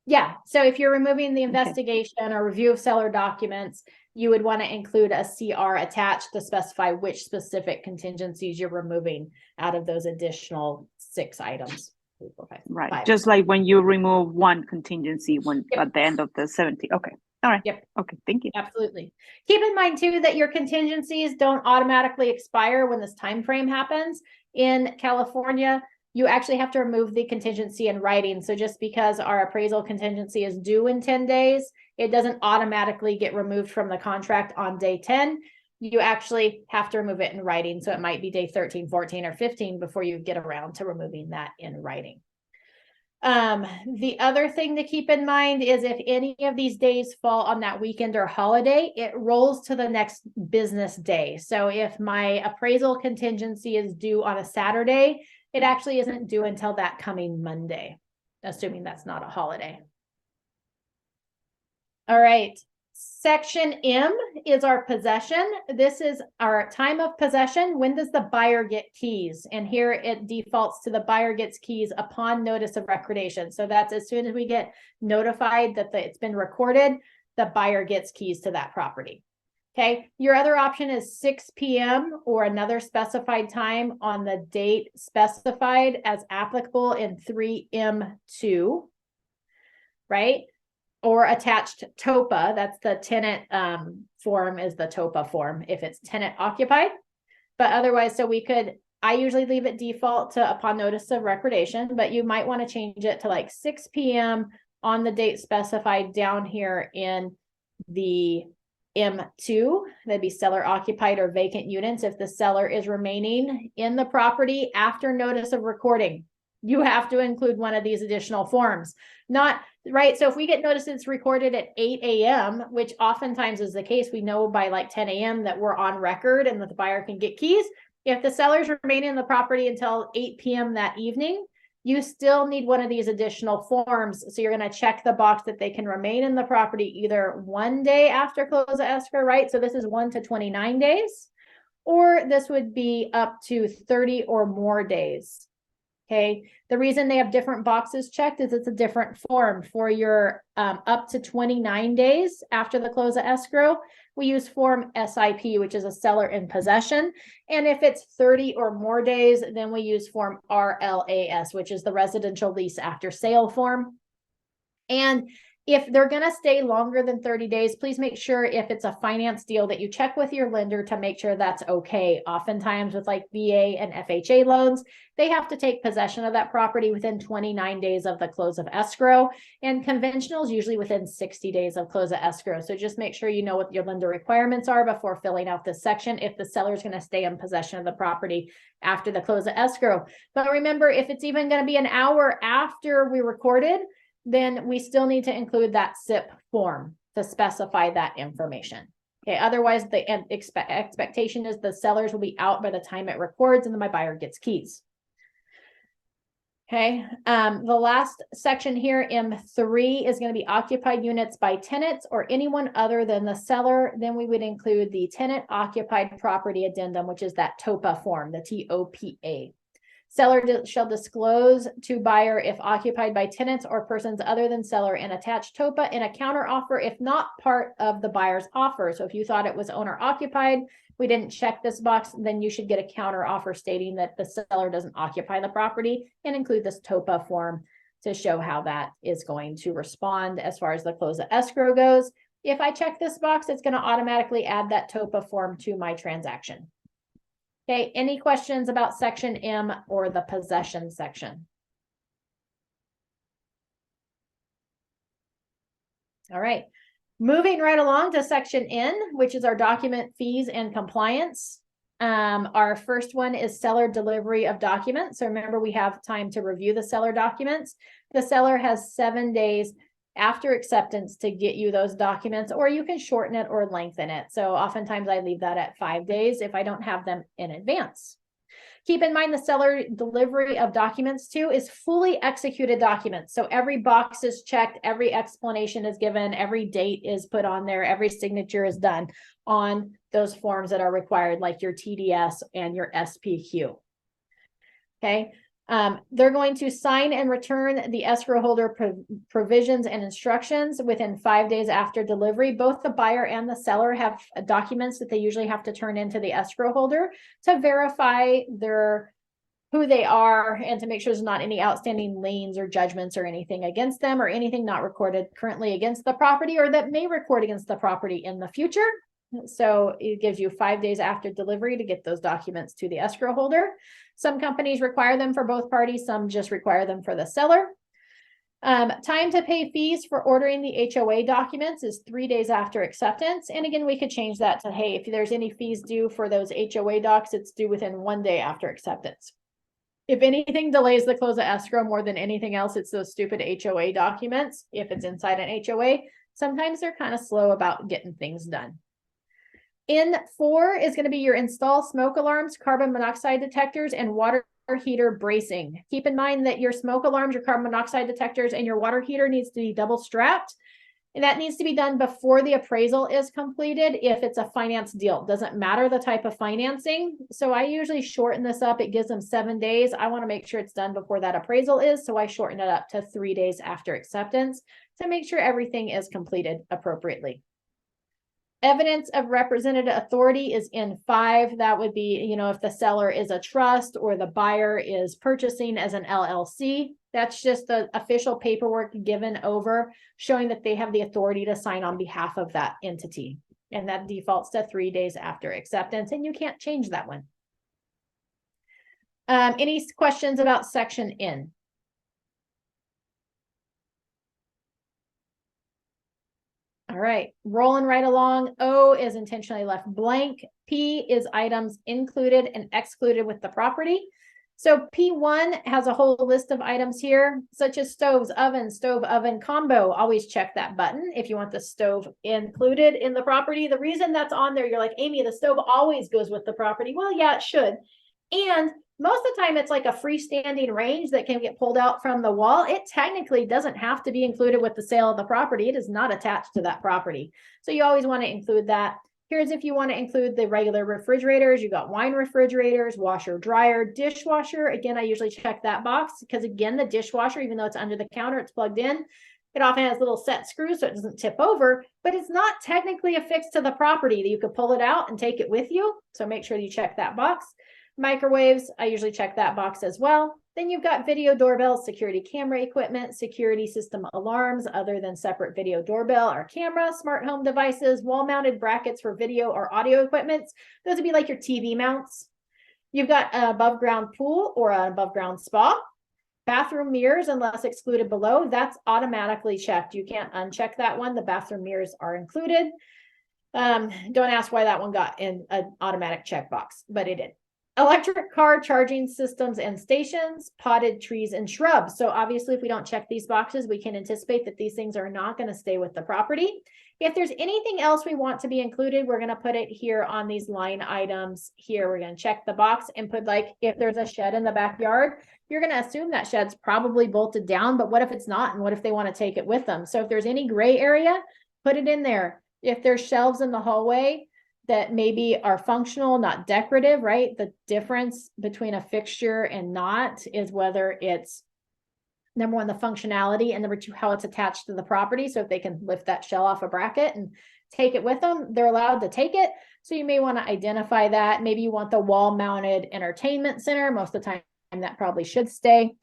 Speaker 1: Yeah, so if you're removing the investigation or review of seller documents, you would want to include a CR attached to specify which specific contingencies you're removing out of those additional 6 items. 3, 4, 5,
Speaker 2: Right,
Speaker 1: 5.
Speaker 2: just like when you remove one contingency when at the end of the 70. Okay, all right.
Speaker 1: Yep.
Speaker 2: Okay, thank you.
Speaker 1: Absolutely. Keep in mind too that your contingencies don't automatically expire when this time frame happens. In California, you actually have to remove the contingency in writing. So just because our appraisal contingency is due in 10 days, it doesn't automatically get removed from the contract on day 10. You actually have to remove it in writing. So it might be day 13, 14, or 15 before you get around to removing that in writing. The other thing to keep in mind is if any of these days fall on that weekend or holiday, it rolls to the next business day. So if my appraisal contingency is due on a Saturday, it actually isn't due until that coming Monday, assuming that's not a holiday. All right. Section M is our possession. This is our time of possession. When does the buyer get keys? And here it defaults to the buyer gets keys upon notice of recordation. So that's as soon as we get notified that it's been recorded, the buyer gets keys to that property. Okay, your other option is 6 p.m. or another specified time on the date specified as applicable in 3M2, right? Or attached TOPA, that's the tenant form is the TOPA form if it's tenant occupied. But otherwise, so I usually leave it default to upon notice of recordation, but you might want to change it to like 6 p.m. on the date specified down here in the M2, that'd be seller occupied or vacant units if the seller is remaining in the property after notice of recording. you have to include one of these additional forms. Not right. So if we get notice it's recorded at 8 a.m., which oftentimes is the case, we know by like 10 a.m. that we're on record and that the buyer can get keys. If the sellers remain in the property until 8 p.m. that evening, you still need one of these additional forms. So you're going to check the box that they can remain in the property either 1 day after close of escrow, right? So this is 1 to 29 days, or this would be up to 30 or more days. Okay. The reason they have different boxes checked is it's a different form. For your up to 29 days after the close of escrow, we use form SIP, which is a seller in possession. And if it's 30 or more days, then we use form RLAS, which is the residential lease after sale form. And if they're going to stay longer than 30 days, please make sure if it's a finance deal that you check with your lender to make sure that's okay. Oftentimes with like VA and FHA loans, they have to take possession of that property within 29 days of the close of escrow, and conventional is usually within 60 days of close of escrow. So just make sure you know what your lender requirements are before filling out this section if the seller is going to stay in possession of the property after the close of escrow. But remember, if it's even going to be an hour after we recorded, then we still need to include that SIP form to specify that information. Okay, otherwise the expectation is the sellers will be out by the time it records and then my buyer gets keys. Okay, the last section here, M3, is going to be occupied units by tenants or anyone other than the seller. Then we would include the tenant occupied property addendum, which is that TOPA form, the TOPA. Seller shall disclose to buyer if occupied by tenants or persons other than seller and attach TOPA in a counter offer if not part of the buyer's offer. So if you thought it was owner occupied, we didn't check this box, then you should get a counter offer stating that the seller doesn't occupy the property and include this TOPA form to show how that is going to respond as far as the close of escrow goes. If I check this box, it's going to automatically add that TOPA form to my transaction. Okay, any questions about section M or the possession section? All right, moving right along to section N, which is our document fees and compliance. Our first one is seller delivery of documents. So remember, we have time to review the seller documents. The seller has 7 days after acceptance to get you those documents, or you can shorten it or lengthen it. So oftentimes I leave that at 5 days if I don't have them in advance. Keep in mind the seller delivery of documents too is fully executed documents. So every box is checked, every explanation is given, every date is put on there, every signature is done on those forms that are required, like your TDS and your SPQ. Okay. They're going to sign and return the escrow holder provisions and instructions within 5 days after delivery. Both the buyer and the seller have documents that they usually have to turn into the escrow holder to verify who they are and to make sure there's not any outstanding liens or judgments or anything against them or anything not recorded currently against the property or that may record against the property in the future. So it gives you 5 days after delivery to get those documents to the escrow holder. Some companies require them for both parties. Some just require them for the seller. Time to pay fees for ordering the HOA documents is 3 days after acceptance. And again, we could change that to, hey, if there's any fees due for those HOA docs, it's due within 1 day after acceptance. If anything delays the close of escrow more than anything else, it's those stupid HOA documents. If it's inside an HOA, sometimes they're kind of slow about getting things done. N4 is going to be your install smoke alarms, carbon monoxide detectors, and water heater bracing. Keep in mind that your smoke alarms, your carbon monoxide detectors, and your water heater needs to be double strapped. And that needs to be done before the appraisal is completed if it's a finance deal. It doesn't matter the type of financing. So I usually shorten this up. It gives them 7 days. I want to make sure it's done before that appraisal is. So I shorten it up to 3 days after acceptance to make sure everything is completed appropriately. Evidence of representative authority is N5. That would be, if the seller is a trust or the buyer is purchasing as an LLC. That's just the official paperwork given over showing that they have the authority to sign on behalf of that entity. And that defaults to 3 days after acceptance, and you can't change that one. Any questions about section N? All right, rolling right along. O is intentionally left blank. P is items included and excluded with the property. So P1 has a whole list of items here, such as stoves, oven, stove, oven combo. Always check that button if you want the stove included in the property. The reason that's on there, you're like, Amy, the stove always goes with the property. Well, yeah, it should. And most of the time it's like a freestanding range that can get pulled out from the wall. It technically doesn't have to be included with the sale of the property. It is not attached to that property. So you always want to include that. Here's if you want to include the regular refrigerators. You got wine refrigerators, washer, dryer, dishwasher. Again, I usually check that box because again, the dishwasher, even though it's under the counter, it's plugged in. It often has little set screws so it doesn't tip over, but it's not technically affixed to the property that you could pull it out and take it with you. So make sure you check that box. Microwaves, I usually check that box as well. Then you've got video doorbells, security camera equipment, security system alarms other than separate video doorbell or camera, smart home devices, wall-mounted brackets for video or audio equipments. Those would be like your TV mounts. You've got an above-ground pool or an above-ground spa. Bathroom mirrors, unless excluded below, that's automatically checked. You can't uncheck that one. The bathroom mirrors are included. Don't ask why that one got in an automatic checkbox, but it did. Electric car charging systems and stations, potted trees and shrubs. So obviously, if we don't check these boxes, we can anticipate that these things are not going to stay with the property. If there's anything else we want to be included, we're going to put it here on these line items here. We're going to check the box and put like, if there's a shed in the backyard, you're going to assume that shed's probably bolted down, but what if it's not? And what if they want to take it with them? So if there's any gray area, put it in there. If there's shelves in the hallway that maybe are functional, not decorative, right? The difference between a fixture and not is whether it's number one, the functionality, and number two, how it's attached to the property. So if they can lift that shell off a bracket and take it with them, they're allowed to take it. So you may want to identify that. Maybe you want the wall mounted entertainment center. Most of the time that probably should stay,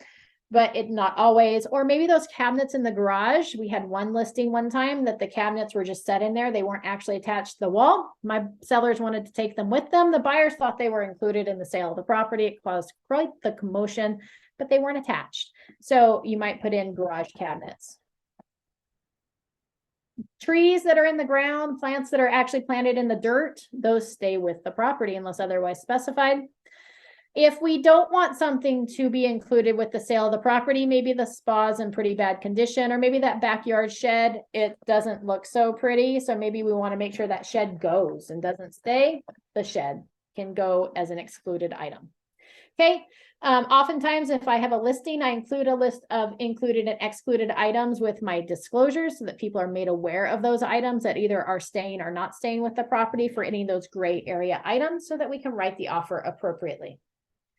Speaker 1: but it not always. Or maybe those cabinets in the garage. We had one listing one time that the cabinets were just set in there. They weren't actually attached to the wall. My sellers wanted to take them with them. The buyers thought they were included in the sale of the property. It caused quite the commotion, but they weren't attached. So you might put in garage cabinets. Trees that are in the ground, plants that are actually planted in the dirt, those stay with the property unless otherwise specified. If we don't want something to be included with the sale of the property, maybe the spa's in pretty bad condition, or maybe that backyard shed, it doesn't look so pretty. So maybe we want to make sure that shed goes and doesn't stay. The shed can go as an excluded item. Okay. Oftentimes, if I have a listing, I include a list of included and excluded items with my disclosures so that people are made aware of those items that either are staying or not staying with the property for any of those gray area items so that we can write the offer appropriately.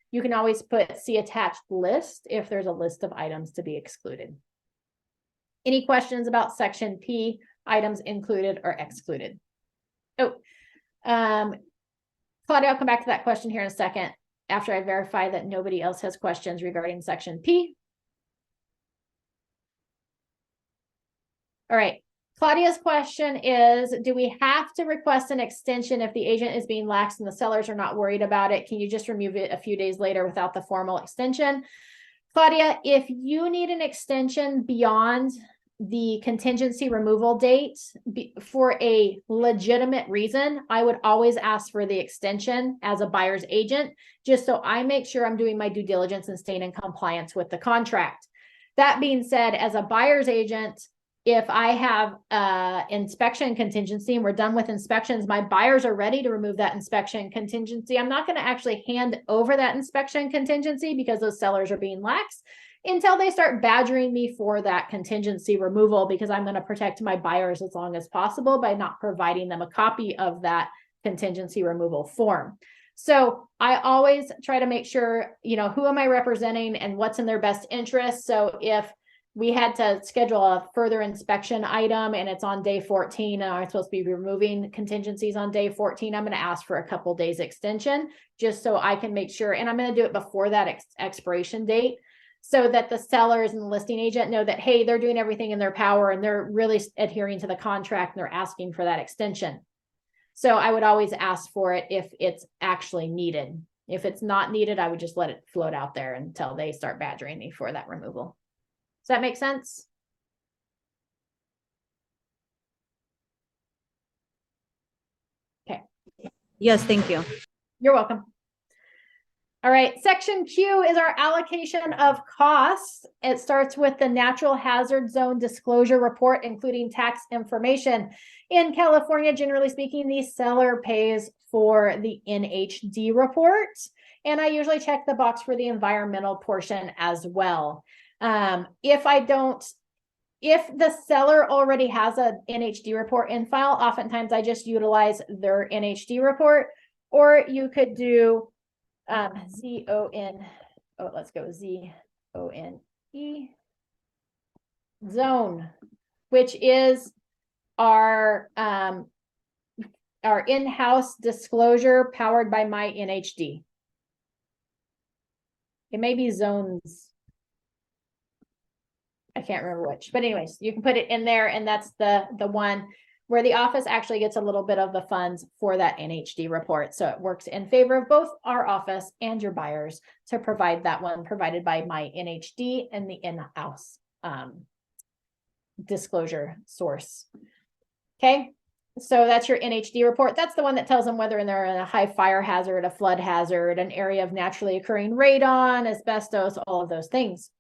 Speaker 1: You can always put see attached list if there's a list of items to be excluded. Any questions about section P, items included or excluded? Oh, Claudia, I'll come back to that question here in a second after I verify that nobody else has questions regarding section P. All right. Claudia's question is, do we have to request an extension if the agent is being lax and the sellers are not worried about it? Can you just remove it a few days later without the formal extension? Claudia, if you need an extension beyond the contingency removal date for a legitimate reason, I would always ask for the extension as a buyer's agent, just so I make sure I'm doing my due diligence and staying in compliance with the contract. That being said, as a buyer's agent, if I have inspection contingency and we're done with inspections, my buyers are ready to remove that inspection contingency. I'm not going to actually hand over that inspection contingency because those sellers are being lax until they start badgering me for that contingency removal, because I'm going to protect my buyers as long as possible by not providing them a copy of that contingency removal form. So I always try to make sure, who am I representing and what's in their best interest. So if we had to schedule a further inspection item and it's on day 14 and I'm supposed to be removing contingencies on day 14, I'm going to ask for a couple days extension just so I can make sure, and I'm going to do it before that expiration date so that the sellers and the listing agent know that, hey, they're doing everything in their power and they're really adhering to the contract and they're asking for that extension. So I would always ask for it if it's actually needed. If it's not needed, I would just let it float out there until they start badgering me for that removal. Does that make sense? Okay.
Speaker 3: Yes, thank you.
Speaker 1: You're welcome. All right, section Q is our allocation of costs. It starts with the natural hazard zone disclosure report, including tax information. In California, generally speaking, the seller pays for the NHD report. And I usually check the box for the environmental portion as well. If the seller already has an NHD report in file, oftentimes I just utilize their NHD report, or you could do ZONE, zone, which is our in-house disclosure powered by my NHD. It may be zones. I can't remember which, but anyways, you can put it in there, and that's the one where the office actually gets a little bit of the funds for that NHD report. So it works in favor of both our office and your buyers to provide that one provided by my NHD and the in-house disclosure source. Okay, so that's your NHD report. That's the one that tells them whether they're in a high fire hazard, a flood hazard, an area of naturally occurring radon, asbestos, all of those things.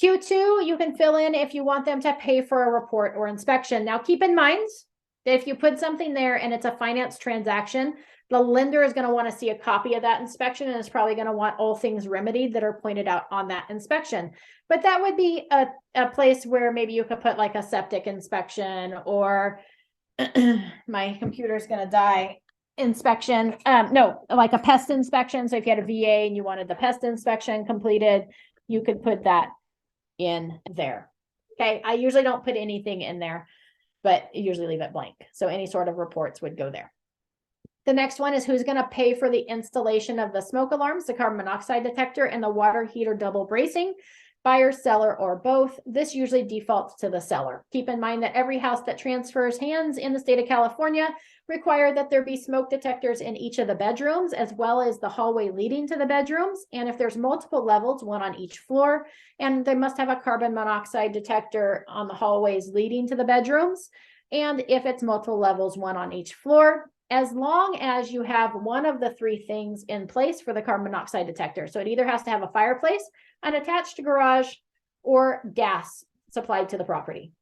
Speaker 1: Q2, you can fill in if you want them to pay for a report or inspection. Now, keep in mind that if you put something there and it's a finance transaction, the lender is going to want to see a copy of that inspection, and is probably going to want all things remedied that are pointed out on that inspection. But that would be a place where maybe you could put like a septic inspection, or my computer's going to die, inspection. No, like a pest inspection. So if you had a VA and you wanted the pest inspection completed, you could put that in there. Okay, I usually don't put anything in there, but usually leave it blank. So any sort of reports would go there. The next one is who's going to pay for the installation of the smoke alarms, the carbon monoxide detector, and the water heater double bracing. Buyer, seller, or both. This usually defaults to the seller. Keep in mind that every house that transfers hands in the state of California require that there be smoke detectors in each of the bedrooms, as well as the hallway leading to the bedrooms. And if there's multiple levels, one on each floor, and they must have a carbon monoxide detector on the hallways leading to the bedrooms. And if it's multiple levels, one on each floor, as long as you have one of the three things in place for the carbon monoxide detector. So it either has to have a fireplace, an attached garage, or gas supplied to the property.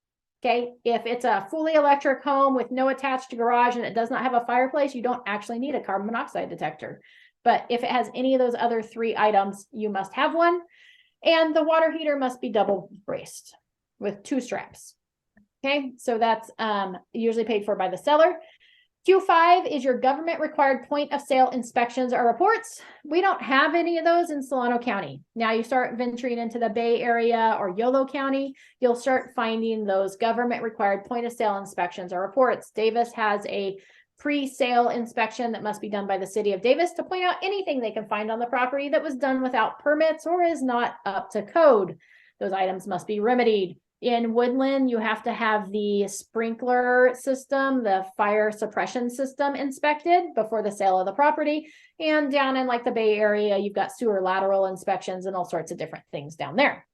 Speaker 1: Okay, if it's a fully electric home with no attached garage and it does not have a fireplace, you don't actually need a carbon monoxide detector. But if it has any of those other three items, you must have one. And the water heater must be double braced with 2 straps. Okay, so that's usually paid for by the seller. Q5 is your government required point of sale inspections or reports. We don't have any of those in Solano County. Now you start venturing into the Bay Area or Yolo County, you'll start finding those government required point of sale inspections or reports. Davis has a pre-sale inspection that must be done by the city of Davis to point out anything they can find on the property that was done without permits or is not up to code. Those items must be remedied. In Woodland, you have to have the sprinkler system, the fire suppression system inspected before the sale of the property. And down in like the Bay Area, you've got sewer lateral inspections and all sorts of different things down there.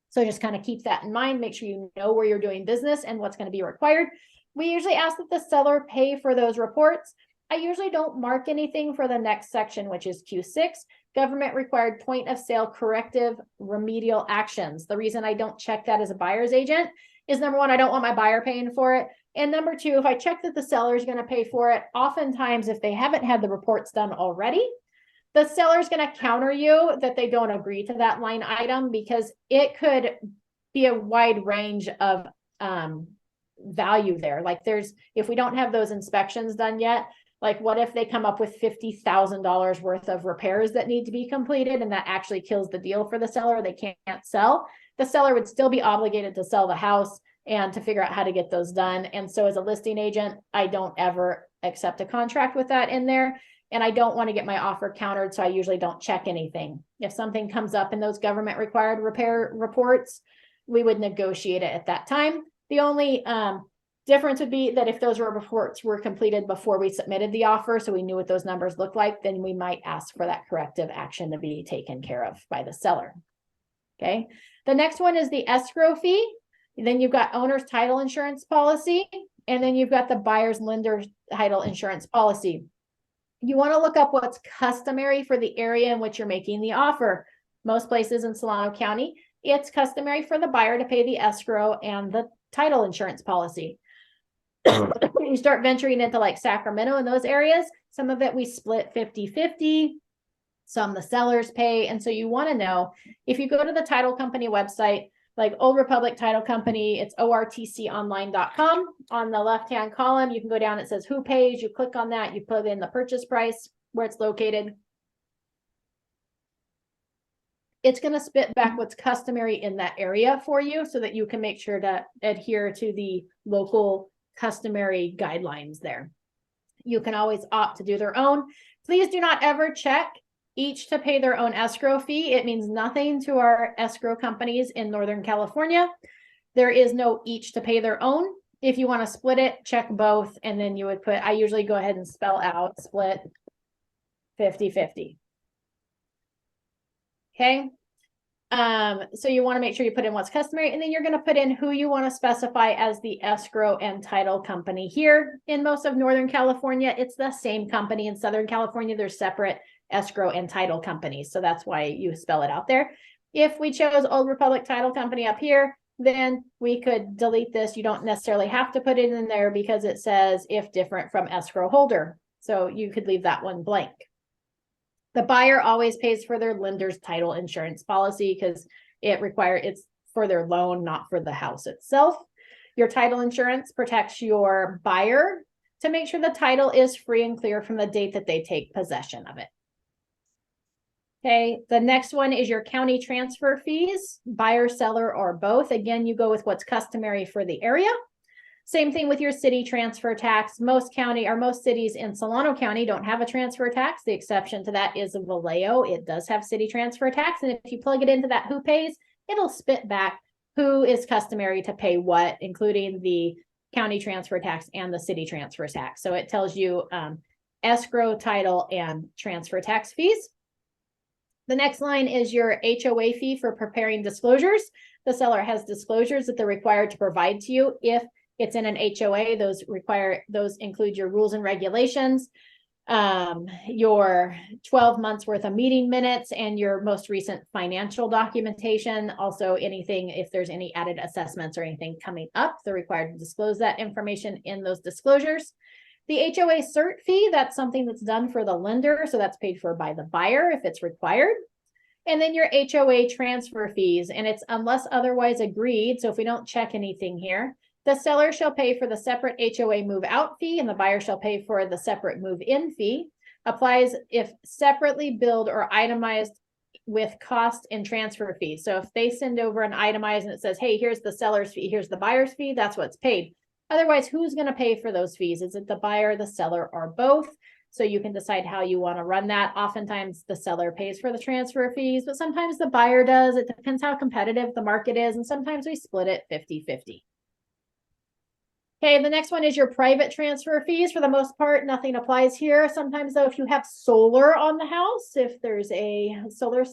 Speaker 1: So just kind of keep that in mind. Make sure you know where you're doing business and what's going to be required. We usually ask that the seller pay for those reports. I usually don't mark anything for the next section, which is Q6. Government required point of sale corrective remedial actions. The reason I don't check that as a buyer's agent is, number one, I don't want my buyer paying for it. And number two, if I check that the seller is going to pay for it, oftentimes if they haven't had the reports done already, the seller is going to counter you that they don't agree to that line item, because it could be a wide range of value there. Like if we don't have those inspections done yet, like what if they come up with $50,000 worth of repairs that need to be completed, and that actually kills the deal for the seller, they can't sell? The seller would still be obligated to sell the house and to figure out how to get those done. And so as a listing agent, I don't ever accept a contract with that in there. And I don't want to get my offer countered, so I usually don't check anything. If something comes up in those government required repair reports, we would negotiate it at that time. The only difference would be that if those reports were completed before we submitted the offer, so we knew what those numbers looked like, then we might ask for that corrective action to be taken care of by the seller. Okay. The next one is the escrow fee. Then you've got owner's title insurance policy, and then you've got the buyer's lender's title insurance policy. You want to look up what's customary for the area in which you're making the offer. Most places in Solano County, it's customary for the buyer to pay the escrow and the title insurance policy. You start venturing into like Sacramento and those areas, some of it we split 50-50, some the sellers pay. And so you want to know, if you go to the title company website, like Old Republic Title Company, it's ortconline.com. On the left-hand column, you can go down, it says who pays, you click on that, you put in the purchase price, where it's located. It's going to spit back what's customary in that area for you so that you can make sure to adhere to the local customary guidelines there. You can always opt to do their own. Please do not ever check each to pay their own escrow fee. It means nothing to our escrow companies in Northern California. There is no each to pay their own. If you want to split it, check both, and then you would put, I usually go ahead and spell out split 50-50. Okay. So you want to make sure you put in what's customary, and then you're going to put in who you want to specify as the escrow and title company. Here in most of Northern California, it's the same company. In Southern California, there's separate escrow and title companies. So that's why you spell it out there. If we chose Old Republic Title Company up here, then we could delete this. You don't necessarily have to put it in there because it says if different from escrow holder. So you could leave that one blank. The buyer always pays for their lender's title insurance policy because it's for their loan, not for the house itself. Your title insurance protects your buyer to make sure the title is free and clear from the date that they take possession of it. Okay, the next one is your county transfer fees, buyer, seller, or both. Again, you go with what's customary for the area. Same thing with your city transfer tax. Most cities in Solano County don't have a transfer tax. The exception to that is Vallejo. It does have city transfer tax. And if you plug it into that who pays, it'll spit back who is customary to pay what, including the county transfer tax and the city transfer tax. So it tells you escrow, title, and transfer tax fees. The next line is your HOA fee for preparing disclosures. The seller has disclosures that they're required to provide to you. If it's in an HOA, those include your rules and regulations, your 12 months worth of meeting minutes, and your most recent financial documentation. Also, anything, if there's any added assessments or anything coming up, they're required to disclose that information in those disclosures. The HOA cert fee, that's something that's done for the lender, so that's paid for by the buyer if it's required. And then your HOA transfer fees, and it's unless otherwise agreed. So if we don't check anything here, the seller shall pay for the separate HOA move out fee and the buyer shall pay for the separate move in fee. Applies if separately billed or itemized with cost and transfer fees. So if they send over an itemized and it says, hey, here's the seller's fee, here's the buyer's fee, that's what's paid. Otherwise, who's going to pay for those fees? Is it the buyer, the seller, or both? So you can decide how you want to run that. Oftentimes the seller pays for the transfer fees, but sometimes the buyer does. It depends how competitive the market is. And sometimes we split it 50-50. Okay, the next one is your private transfer fees. For the most part, nothing applies here. Sometimes though, if you have solar on the house, if there's a solar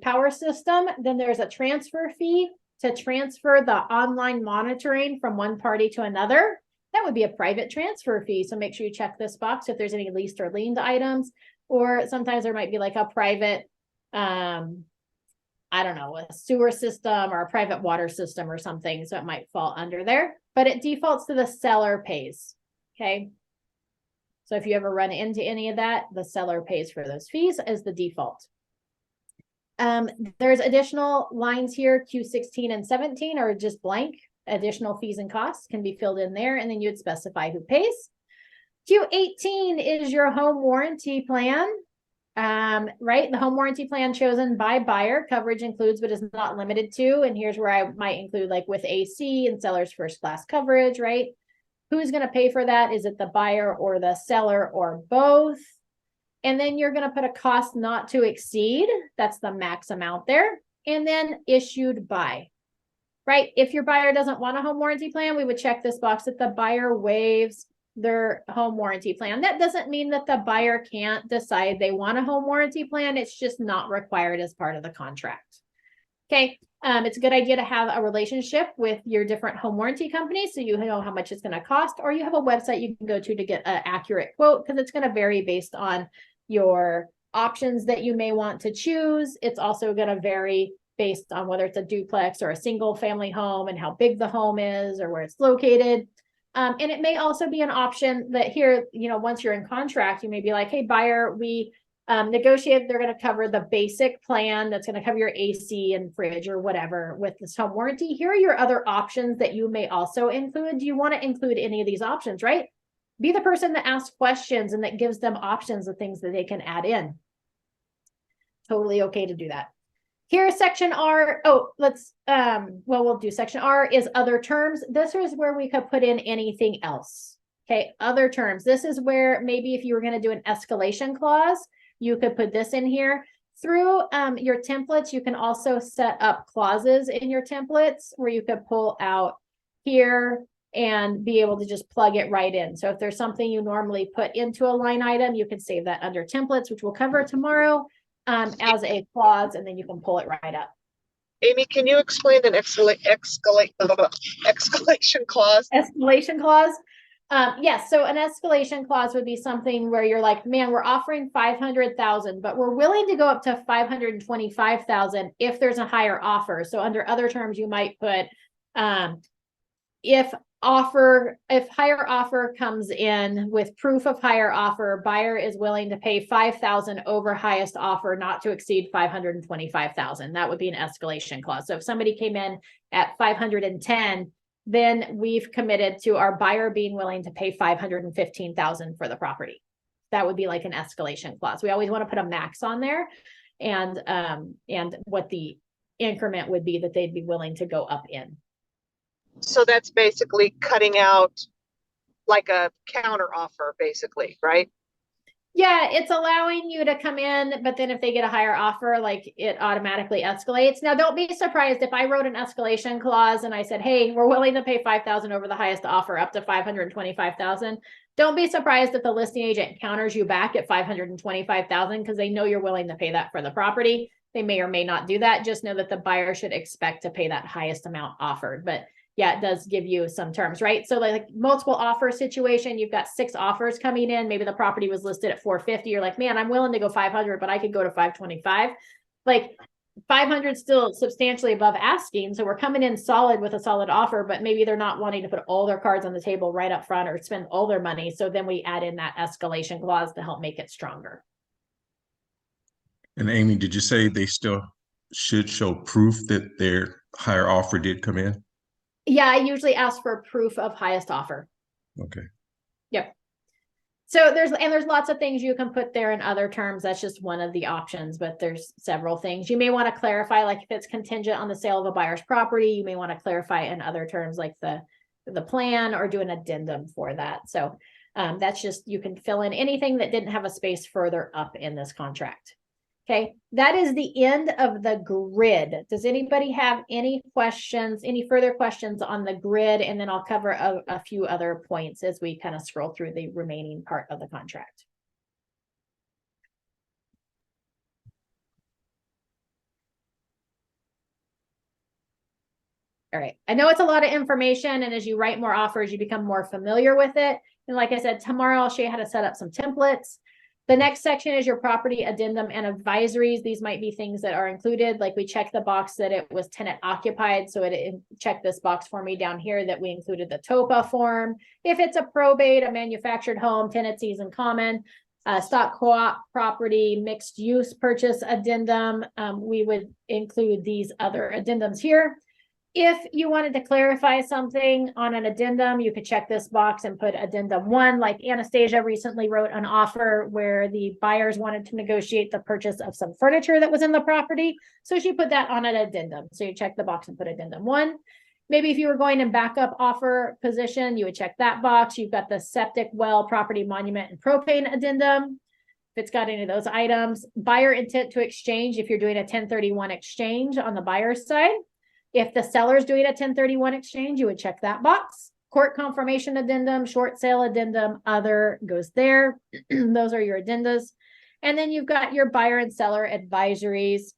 Speaker 1: power system, then there's a transfer fee to transfer the online monitoring from one party to another. That would be a private transfer fee. So make sure you check this box if there's any leased or liened items, or sometimes there might be like a private, I don't know, a sewer system or a private water system or something. So it might fall under there, but it defaults to the seller pays. Okay. So if you ever run into any of that, the seller pays for those fees as the default. There's additional lines here, Q16 and 17 are just blank. Additional fees and costs can be filled in there, and then you'd specify who pays. Q18 is your home warranty plan, right? The home warranty plan chosen by buyer. Coverage includes but is not limited to, and here's where I might include like with AC and seller's first class coverage, right? Who's going to pay for that? Is it the buyer or the seller or both? And then you're going to put a cost not to exceed. That's the max amount there. And then issued by. Right? If your buyer doesn't want a home warranty plan, we would check this box that the buyer waives their home warranty plan. That doesn't mean that the buyer can't decide they want a home warranty plan. It's just not required as part of the contract. Okay. It's a good idea to have a relationship with your different home warranty companies so you know how much it's going to cost, or you have a website you can go to get an accurate quote, because it's going to vary based on your options that you may want to choose. It's also going to vary based on whether it's a duplex or a single family home and how big the home is or where it's located. And it may also be an option that here, once you're in contract, you may be like, hey, buyer, we negotiate, they're going to cover the basic plan that's going to cover your AC and fridge or whatever with this home warranty. Here are your other options that you may also include. Do you want to include any of these options, right? Be the person that asks questions and that gives them options of things that they can add in. Totally okay to do that. Here's section R. Oh, we'll do section R is other terms. This is where we could put in anything else. Okay, other terms. This is where maybe if you were going to do an escalation clause, you could put this in here. Through your templates, you can also set up clauses in your templates where you could pull out here and be able to just plug it right in. So if there's something you normally put into a line item, you can save that under templates, which we'll cover tomorrow, as a clause, and then you can pull it right up.
Speaker 4: Amy, can you explain an escalation clause?
Speaker 1: Escalation clause? Yes. So an escalation clause would be something where you're like, man, we're offering 500,000, but we're willing to go up to 525,000 if there's a higher offer. So under other terms, you might put, if higher offer comes in with proof of higher offer, buyer is willing to pay 5,000 over highest offer, not to exceed 525,000. That would be an escalation clause. So if somebody came in at 510, then we've committed to our buyer being willing to pay 515,000 for the property. That would be like an escalation clause. We always want to put a max on there, and what the increment would be that they'd be willing to go up in.
Speaker 4: So that's basically cutting out like a counter offer, basically, right?
Speaker 1: Yeah, it's allowing you to come in, but then if they get a higher offer, like it automatically escalates. Now, don't be surprised if I wrote an escalation clause and I said, hey, we're willing to pay 5,000 over the highest offer up to 525,000. Don't be surprised if the listing agent counters you back at 525,000 because they know you're willing to pay that for the property. They may or may not do that. Just know that the buyer should expect to pay that highest amount offered. But yeah, it does give you some terms, right? So like multiple offer situation, you've got 6 offers coming in. Maybe the property was listed at 450. You're like, man, I'm willing to go 500, but I could go to 525. Like 500 still substantially above asking. So we're coming in solid with a solid offer, but maybe they're not wanting to put all their cards on the table right up front or spend all their money. So then we add in that escalation clause to help make it stronger.
Speaker 5: And Amy, did you say they still should show proof that their higher offer did come in?
Speaker 1: Yeah, I usually ask for proof of highest offer.
Speaker 5: Okay.
Speaker 1: Yep. So there's lots of things you can put there in other terms. That's just one of the options, but there's several things. You may want to clarify, like if it's contingent on the sale of a buyer's property, you may want to clarify in other terms like the plan or do an addendum for that. So that's just, you can fill in anything that didn't have a space further up in this contract. Okay, that is the end of the grid. Does anybody have any questions, any further questions on the grid? And then I'll cover a few other points as we kind of scroll through the remaining part of the contract. All right, I know it's a lot of information, and as you write more offers, you become more familiar with it. And like I said, tomorrow I'll show you how to set up some templates. The next section is your property addendum and advisories. These might be things that are included, like we check the box that it was tenant occupied. So it checked this box for me down here that we included the TOPA form. If it's a probate, a manufactured home, tenancies in common, stock co-op property, mixed use purchase addendum, we would include these other addendums here. If you wanted to clarify something on an addendum, you could check this box and put addendum 1. Like Anastasia recently wrote an offer where the buyers wanted to negotiate the purchase of some furniture that was in the property. So she put that on an addendum. So you check the box and put addendum 1. Maybe if you were going in backup offer position, you would check that box. You've got the septic, well, property, monument, and propane addendum. If it's got any of those items, buyer intent to exchange, if you're doing a 1031 exchange on the buyer's side. If the seller's doing a 1031 exchange, you would check that box. Court confirmation addendum, short sale addendum, other goes there. Those are your addendas. And then you've got your buyer and seller advisories.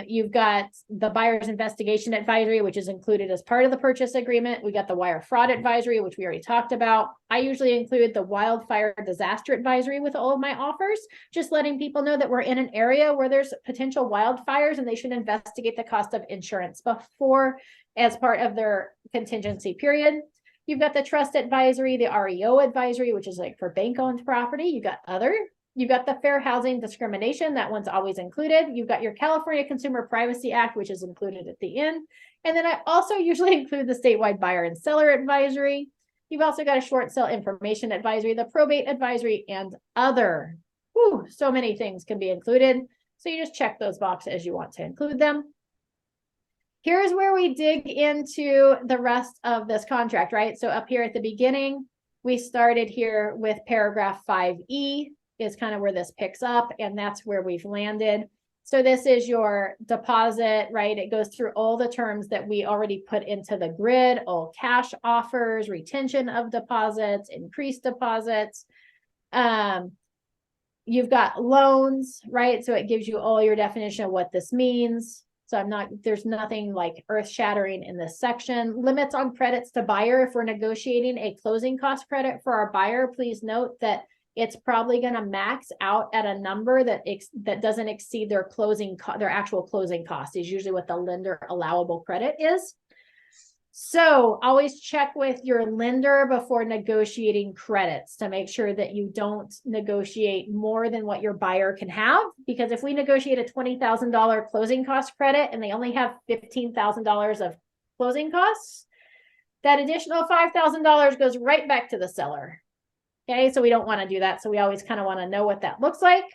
Speaker 1: You've got the buyer's investigation advisory, which is included as part of the purchase agreement. We got the wire fraud advisory, which we already talked about. I usually include the wildfire disaster advisory with all of my offers, just letting people know that we're in an area where there's potential wildfires and they should investigate the cost of insurance before, as part of their contingency period. You've got the trust advisory, the REO advisory, which is like for bank-owned property. You've got the fair housing discrimination. That one's always included. You've got your California Consumer Privacy Act, which is included at the end. And then I also usually include the statewide buyer and seller advisory. You've also got a short sale information advisory, the probate advisory, and other. Whew, so many things can be included. So you just check those boxes as you want to include them. Here's where we dig into the rest of this contract, right? So up here at the beginning, we started here with paragraph 5E. Is kind of where this picks up, and that's where we've landed. So this is your deposit, right? It goes through all the terms that we already put into the grid, all cash offers, retention of deposits, increased deposits. You've got loans, right? So it gives you all your definition of what this means. So there's nothing like earth shattering in this section. Limits on credits to buyer. If we're negotiating a closing cost credit for our buyer, please note that it's probably going to max out at a number that doesn't exceed their actual closing cost is usually what the lender allowable credit is. So always check with your lender before negotiating credits to make sure that you don't negotiate more than what your buyer can have. Because if we negotiate a $20,000 closing cost credit and they only have $15,000 of closing costs, that additional $5,000 goes right back to the seller. Okay, so we don't want to do that. So we always kind of want to know what that looks like.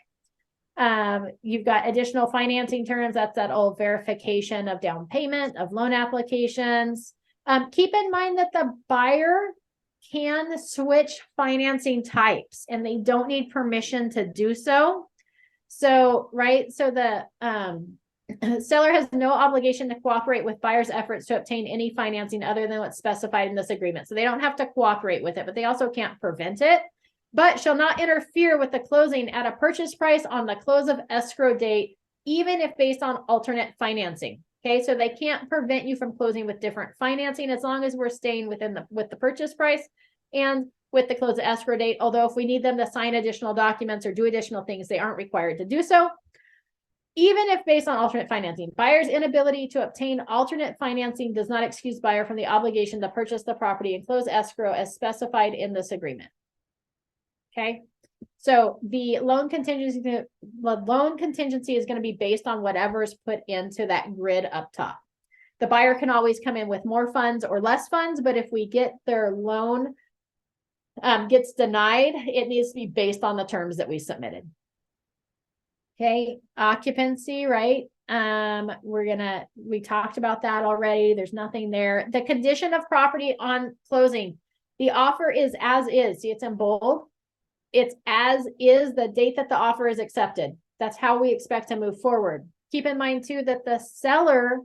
Speaker 1: You've got additional financing terms. That's that old verification of down payment, of loan applications. Keep in mind that the buyer can switch financing types and they don't need permission to do so. So, right, so the seller has no obligation to cooperate with buyer's efforts to obtain any financing other than what's specified in this agreement. So they don't have to cooperate with it, but they also can't prevent it. But shall not interfere with the closing at a purchase price on the close of escrow date, even if based on alternate financing. Okay, so they can't prevent you from closing with different financing as long as we're staying within with the purchase price and with the close of escrow date. Although if we need them to sign additional documents or do additional things, they aren't required to do so. Even if based on alternate financing, buyer's inability to obtain alternate financing does not excuse buyer from the obligation to purchase the property and close escrow as specified in this agreement. Okay, so the loan contingency is going to be based on whatever is put into that grid up top. The buyer can always come in with more funds or less funds, but if we get their loan gets denied, it needs to be based on the terms that we submitted. Okay, occupancy, right? We talked about that already. There's nothing there. The condition of property on closing. The offer is as is. See, it's in bold. It's as is the date that the offer is accepted. That's how we expect to move forward. Keep in mind too that the seller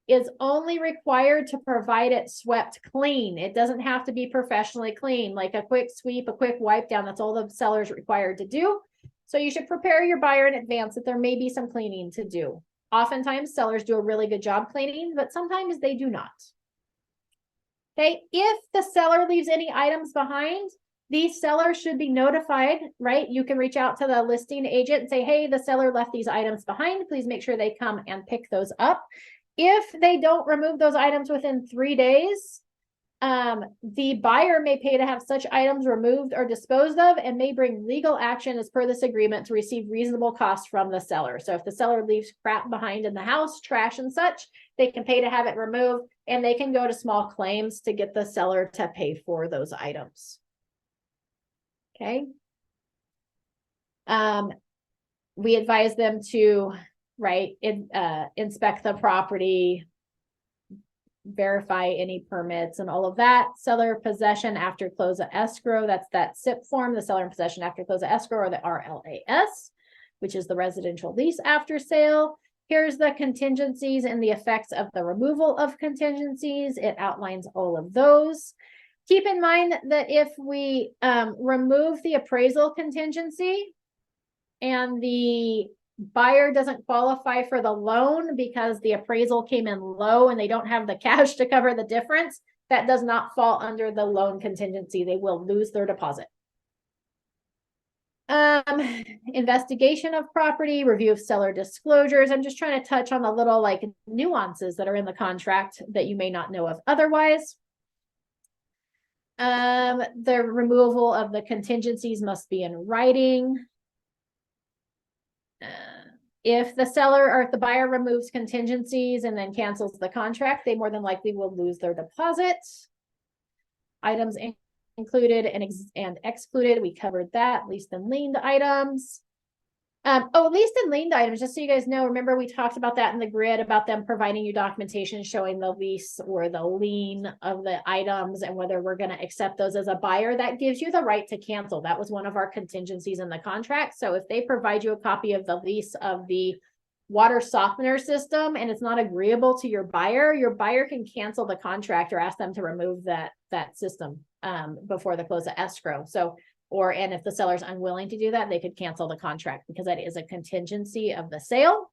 Speaker 1: is only required to provide it swept clean. It doesn't have to be professionally clean, like a quick sweep, a quick wipe down. That's all the seller is required to do. So you should prepare your buyer in advance that there may be some cleaning to do. Oftentimes sellers do a really good job cleaning, but sometimes they do not. Okay, if the seller leaves any items behind, the seller should be notified, right? You can reach out to the listing agent and say, hey, the seller left these items behind. Please make sure they come and pick those up. If they don't remove those items within 3 days, the buyer may pay to have such items removed or disposed of and may bring legal action as per this agreement to receive reasonable costs from the seller. So if the seller leaves crap behind in the house, trash and such, they can pay to have it removed and they can go to small claims to get the seller to pay for those items. Okay. We advise them to, right, inspect the property, verify any permits and all of that. Seller possession after close of escrow. That's that SIP form, the seller in possession after close of escrow, or the RLAS, which is the residential lease after sale. Here's the contingencies and the effects of the removal of contingencies. It outlines all of those. Keep in mind that if we remove the appraisal contingency and the buyer doesn't qualify for the loan because the appraisal came in low and they don't have the cash to cover the difference, that does not fall under the loan contingency. They will lose their deposit. Investigation of property, review of seller disclosures. I'm just trying to touch on the little like nuances that are in the contract that you may not know of otherwise. The removal of the contingencies must be in writing. If the seller or if the buyer removes contingencies and then cancels the contract, they more than likely will lose their deposit. Items included and excluded, we covered that. Leased and liened items. Leased and liened items, just so you guys know, remember we talked about that in the grid about them providing you documentation showing the lease or the lien of the items and whether we're going to accept those as a buyer. That gives you the right to cancel. That was one of our contingencies in the contract. So if they provide you a copy of the lease of the water softener system and it's not agreeable to your buyer can cancel the contract or ask them to remove that system before the close of escrow. And if the seller's unwilling to do that, they could cancel the contract because that is a contingency of the sale.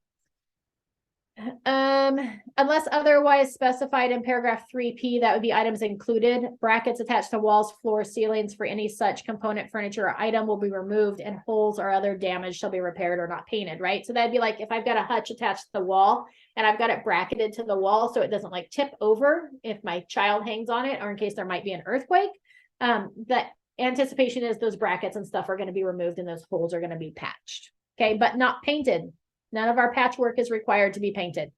Speaker 1: Unless otherwise specified in paragraph 3P, that would be items included. Brackets attached to walls, floors, ceilings for any such component, furniture, or item will be removed, and holes or other damage shall be repaired or not painted, right? So that'd be like if I've got a hutch attached to the wall and I've got it bracketed to the wall so it doesn't like tip over if my child hangs on it or in case there might be an earthquake. The anticipation is those brackets and stuff are going to be removed and those holes are going to be patched. Okay, but not painted. None of our patchwork is required to be painted.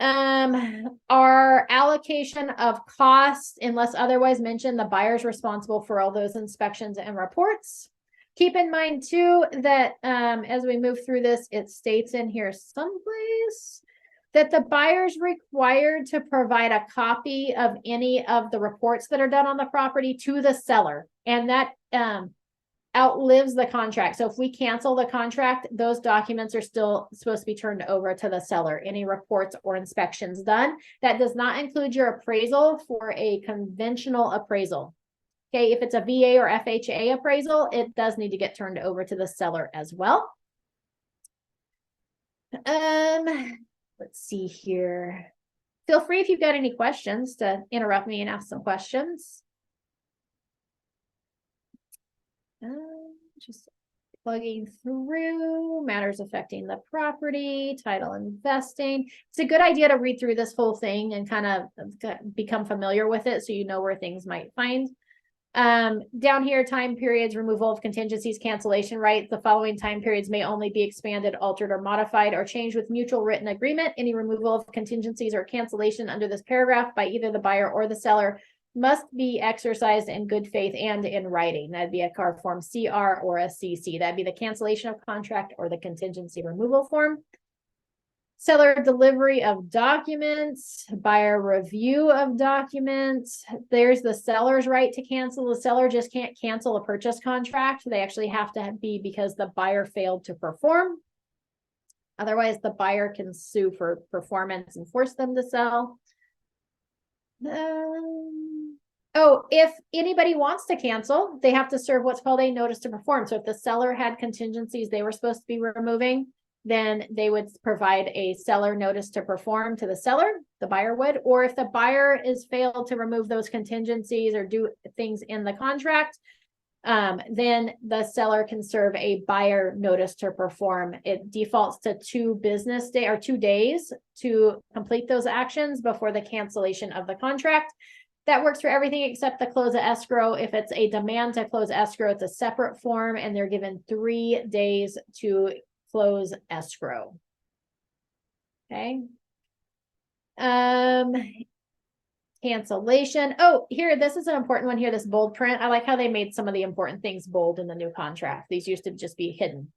Speaker 1: Our allocation of costs, unless otherwise mentioned, the buyer's responsible for all those inspections and reports. Keep in mind too that as we move through this, it states in here someplace that the buyer's required to provide a copy of any of the reports that are done on the property to the seller. And that outlives the contract. So if we cancel the contract, those documents are still supposed to be turned over to the seller. Any reports or inspections done. That does not include your appraisal for a conventional appraisal. Okay, if it's a VA or FHA appraisal, it does need to get turned over to the seller as well. Let's see here. Feel free if you've got any questions to interrupt me and ask some questions. Just plugging through matters affecting the property, title investing. It's a good idea to read through this whole thing and kind of become familiar with it so you know where things might find. Down here, time periods, removal of contingencies, cancellation rights. The following time periods may only be expanded, altered, or modified or changed with mutual written agreement. Any removal of contingencies or cancellation under this paragraph by either the buyer or the seller must be exercised in good faith and in writing. That'd be a CAR form CR or a CC. That'd be the cancellation of contract or the contingency removal form. Seller delivery of documents, buyer review of documents. There's the seller's right to cancel. The seller just can't cancel a purchase contract. They actually have to be because the buyer failed to perform. Otherwise, the buyer can sue for performance and force them to sell. If anybody wants to cancel, they have to serve what's called a notice to perform. So if the seller had contingencies they were supposed to be removing, then they would provide a seller notice to perform to the seller, the buyer would. Or if the buyer is failed to remove those contingencies or do things in the contract, then the seller can serve a buyer notice to perform. It defaults to 2 business days or 2 days to complete those actions before the cancellation of the contract. That works for everything except the close of escrow. If it's a demand to close escrow, it's a separate form and they're given 3 days to close escrow. Okay. Cancellation. Here, this is an important one here, this bold print. I like how they made some of the important things bold in the new contract. These used to just be hidden.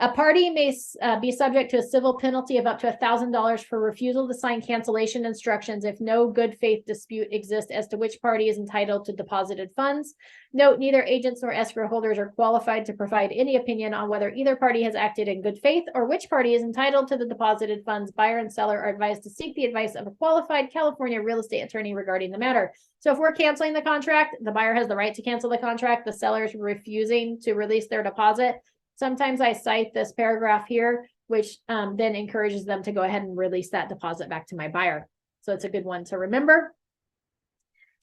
Speaker 1: A party may be subject to a civil penalty of up to $1,000 for refusal to sign cancellation instructions if no good faith dispute exists as to which party is entitled to deposited funds. Note, neither agents nor escrow holders are qualified to provide any opinion on whether either party has acted in good faith or which party is entitled to the deposited funds. Buyer and seller are advised to seek the advice of a qualified California real estate attorney regarding the matter. So if we're canceling the contract, the buyer has the right to cancel the contract. The seller is refusing to release their deposit. Sometimes I cite this paragraph here, which then encourages them to go ahead and release that deposit back to my buyer. So it's a good one to remember.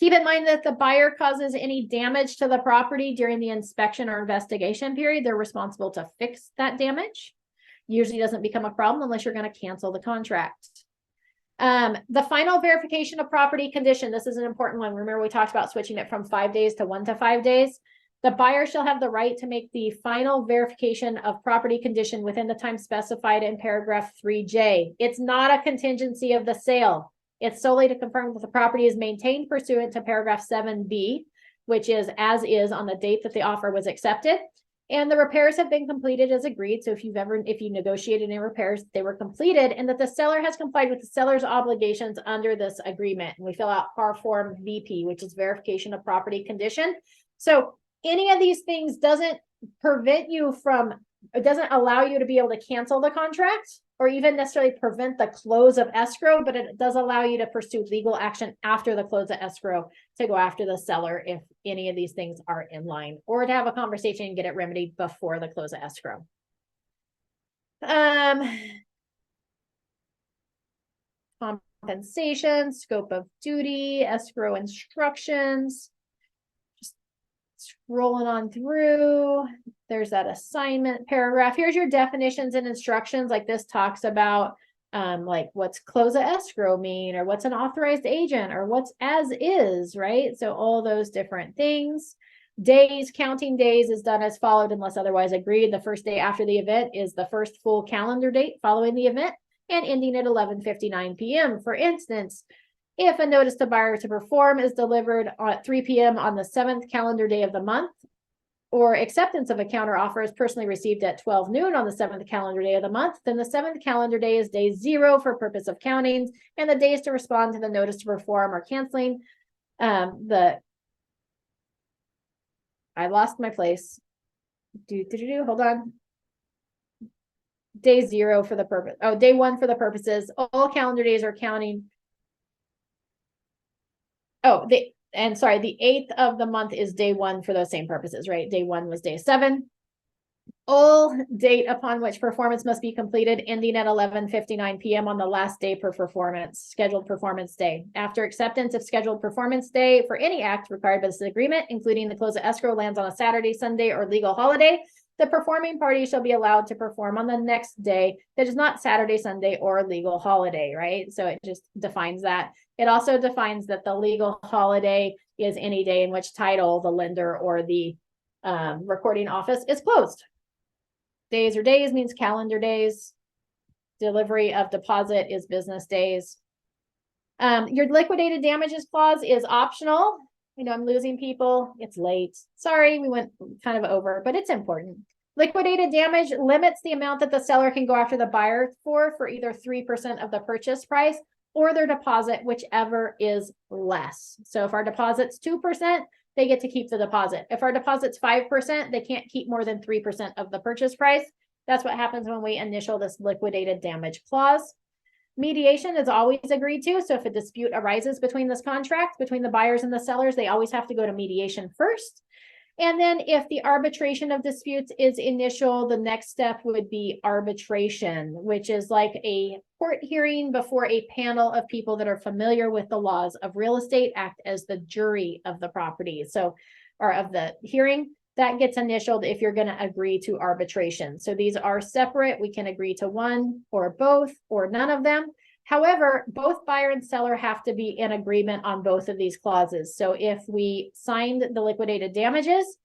Speaker 1: Keep in mind that if the buyer causes any damage to the property during the inspection or investigation period, they're responsible to fix that damage. Usually doesn't become a problem unless you're going to cancel the contract. The final verification of property condition. This is an important one. Remember, we talked about switching it from 5 days to 1 to 5 days. The buyer shall have the right to make the final verification of property condition within the time specified in paragraph 3J. It's not a contingency of the sale. It's solely to confirm that the property is maintained pursuant to paragraph 7B, which is as is on the date that the offer was accepted. And the repairs have been completed as agreed. So if you negotiated any repairs, they were completed, and that the seller has complied with the seller's obligations under this agreement. And we fill out PAR form VP, which is verification of property condition. So any of these things doesn't prevent you from, it doesn't allow you to be able to cancel the contract or even necessarily prevent the close of escrow, but it does allow you to pursue legal action after the close of escrow to go after the seller if any of these things are in line, or to have a conversation and get it remedied before the close of escrow. Compensation, scope of duty, escrow instructions. Scrolling on through, there's that assignment paragraph. Here's your definitions and instructions. Like this talks about like what's close of escrow mean, or what's an authorized agent, or what's as is, right? So all those different things. Days, counting days is done as followed unless otherwise agreed. The first day after the event is the first full calendar date following the event and ending at 11:59 p.m. For instance, if a notice to buyer to perform is delivered at 3 p.m. on the 7th calendar day of the month, or acceptance of a counter offer is personally received at 12 noon on the 7th calendar day of the month, then the 7th calendar day is day 0 for purpose of countings, and the days to respond to the notice to perform or canceling. I lost my place. Hold on. Day 0 for the purpose. Oh, day 1 for the purposes. All calendar days are counting. Oh, the 8th of the month is day 1 for those same purposes, right? Day 1 was day 7. All date upon which performance must be completed, ending at 11:59 p.m. on the last day per performance, scheduled performance day. After acceptance of scheduled performance day for any act required by this agreement, including the close of escrow, lands on a Saturday, Sunday, or legal holiday, the performing party shall be allowed to perform on the next day that is not Saturday, Sunday, or legal holiday, right? So it just defines that. It also defines that the legal holiday is any day in which title, the lender, or the recording office is closed. Days or days means calendar days. Delivery of deposit is business days. Your liquidated damages clause is optional. You know, I'm losing people. It's late. Sorry, we went kind of over, but it's important. Liquidated damage limits the amount that the seller can go after the buyer for either 3% of the purchase price or their deposit, whichever is less. So if our deposit's 2%, they get to keep the deposit. If our deposit's 5%, they can't keep more than 3% of the purchase price. That's what happens when we initial this liquidated damage clause. Mediation is always agreed to. So if a dispute arises between this contract, between the buyers and the sellers, they always have to go to mediation first. And then if the arbitration of disputes is initial, the next step would be arbitration, which is like a court hearing before a panel of people that are familiar with the laws of real estate, act as the jury of the property. So, or of the hearing. That gets initialed if you're going to agree to arbitration. So these are separate. We can agree to one or both or none of them. However, both buyer and seller have to be in agreement on both of these clauses. So if we signed the liquidated damages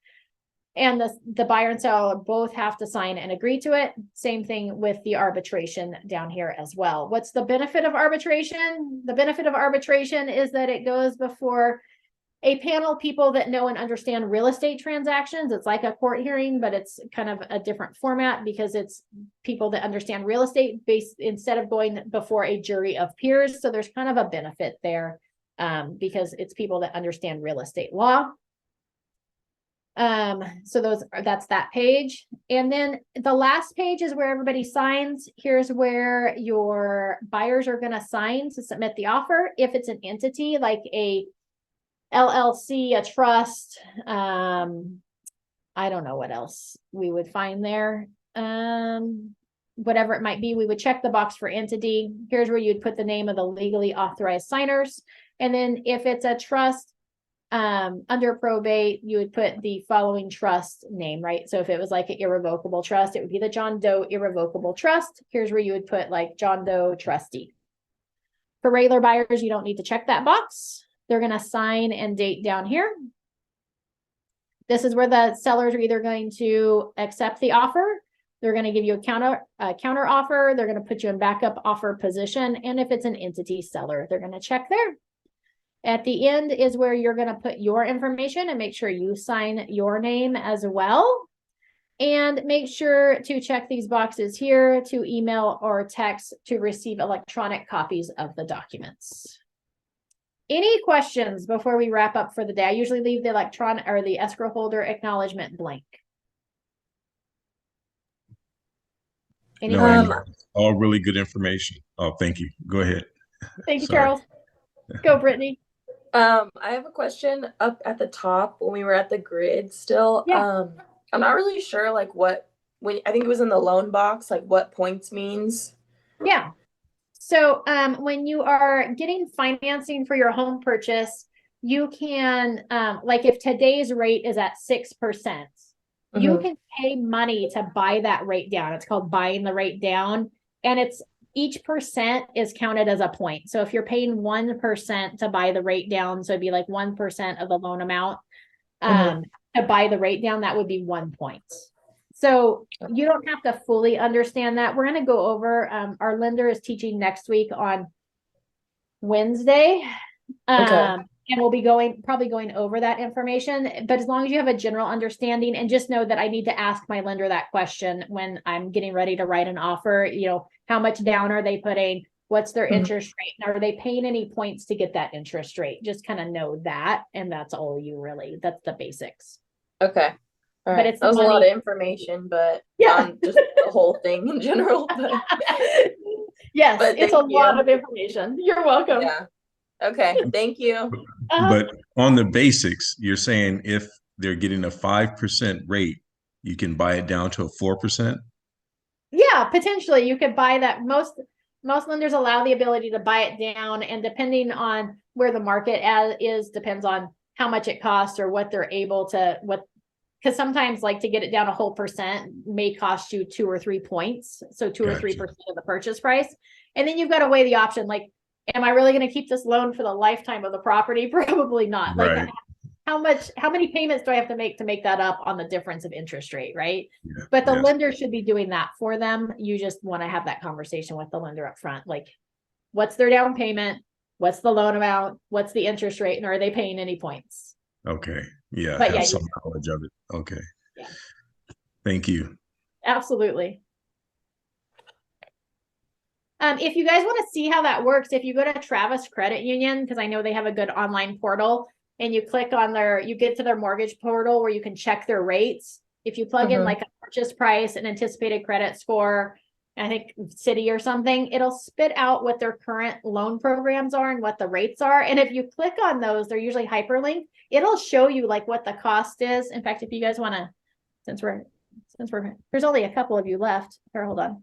Speaker 1: and the buyer and seller both have to sign and agree to it, same thing with the arbitration down here as well. What's the benefit of arbitration? The benefit of arbitration is that it goes before a panel of people that know and understand real estate transactions. It's like a court hearing, but it's kind of a different format because it's people that understand real estate based instead of going before a jury of peers. So there's kind of a benefit there because it's people that understand real estate law. So that's that page. And then the last page is where everybody signs. Here's where your buyers are going to sign to submit the offer. If it's an entity like a LLC, a trust, I don't know what else we would find there. Whatever it might be, we would check the box for entity. Here's where you'd put the name of the legally authorized signers. And then if it's a trust, under probate, you would put the following trust name, right? So if it was like an irrevocable trust, it would be the John Doe Irrevocable Trust. Here's where you would put like John Doe Trustee. For regular buyers, you don't need to check that box. They're going to sign and date down here. This is where the sellers are either going to accept the offer, they're going to give you a counter offer, they're going to put you in backup offer position, and if it's an entity seller, they're going to check there. At the end is where you're going to put your information and make sure you sign your name as well. And make sure to check these boxes here to email or text to receive electronic copies of the documents. Any questions before we wrap up for the day? I usually leave the electronic or the escrow holder acknowledgement blank. Any
Speaker 5: No, Amy,
Speaker 1: questions?
Speaker 5: all really good information. Oh, thank you. Go ahead.
Speaker 1: Thank you,
Speaker 5: Sorry.
Speaker 1: Charles. Go, Brittany.
Speaker 6: I have a question up at the top when we were at the grid still.
Speaker 1: Yeah.
Speaker 6: I'm not really sure like when I think it was in the loan box, like what points means.
Speaker 1: Yeah. So when you are getting financing for your home purchase, you can, like if today's rate is at 6%, you can pay money to buy that rate down. It's called buying the rate down. And it's each percent is counted as a point. So if you're paying 1% to buy the rate down, so it'd be like 1% of the loan amount to buy the rate down, that would be 1 point. So you don't have to fully understand that. We're going to go over, our lender is teaching next week on Wednesday. And we'll be probably going over that information, but as long as you have a general understanding, and just know that I need to ask my lender that question when I'm getting ready to write an offer, you know, how much down are they putting? What's their interest rate? And are they paying any points to get that interest rate? Just kind of know that. And that's all that's the basics.
Speaker 6: Okay. All right. That was a lot of information, but yeah, just the whole thing in general. But
Speaker 1: yes, but it's a lot of information. You're welcome.
Speaker 6: Yeah. Okay. Thank you.
Speaker 5: But on the basics, you're saying if they're getting a 5% rate, you can buy it down to a 4%?
Speaker 1: Yeah, potentially you could buy that. Most lenders allow the ability to buy it down, and depending on where the market is, depends on how much it costs or what they're able to, because sometimes like to get it down a whole percent may cost you 2 or 3 points. So 2 or 3% of the purchase price. And then you've got to weigh the option, like, am I really going to keep this loan for the lifetime of the property? Probably not.
Speaker 5: Right.
Speaker 1: Like how many payments do I have to make that up on the difference of interest rate, right?
Speaker 5: Yeah.
Speaker 1: But the lender should be doing that for them. You just want to have that conversation with the lender up front. Like, what's their down payment? What's the loan amount? What's the interest rate? And are they paying any points?
Speaker 5: Okay. Yeah.
Speaker 1: But
Speaker 5: have some knowledge of it. Okay.
Speaker 1: Yeah.
Speaker 5: Thank you.
Speaker 1: Absolutely. If you guys want to see how that works, if you go to Travis Credit Union, because I know they have a good online portal, and you click on you get to their mortgage portal where you can check their rates. If you plug in like a purchase price, an anticipated credit score, I think city or something, it'll spit out what their current loan programs are and what the rates are. And if you click on those, they're usually hyperlinked. It'll show you like what the cost is. In fact, if you guys want to, since there's only a couple of you left here, hold on.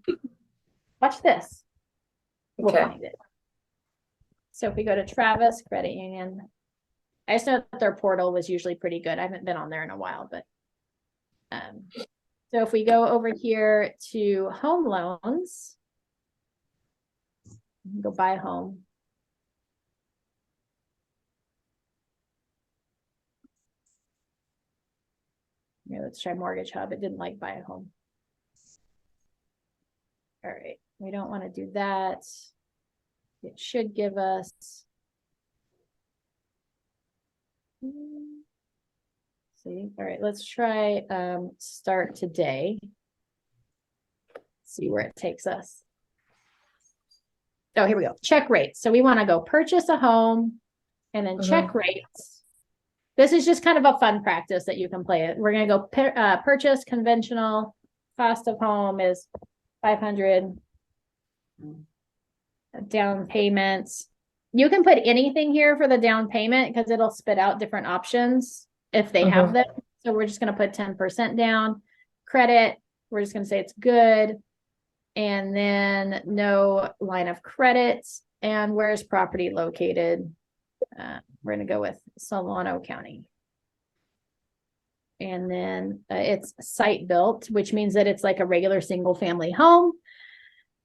Speaker 1: Watch this. We'll find it. So if we go to Travis Credit Union, I just know that their portal was usually pretty good. I haven't been on there in a while, but so if we go over here to home loans, go buy a home. Yeah, let's try Mortgage Hub. It didn't like buy a home. All right, we don't want to do that. It should give us. See, all right, let's try start today. See where it takes us. Oh, here we go. Check rates. So we want to go purchase a home and then check rates. This is just kind of a fun practice that you can play it. We're going to go purchase conventional. Cost of home is 500. Down payments. You can put anything here for the down payment because it'll spit out different options if they have them. So we're just gonna put 10% down. Credit, we're just gonna say it's good. And then no line of credit. And where's property located? We're gonna go with Solano County. And then it's site built, which means that it's like a regular single family home.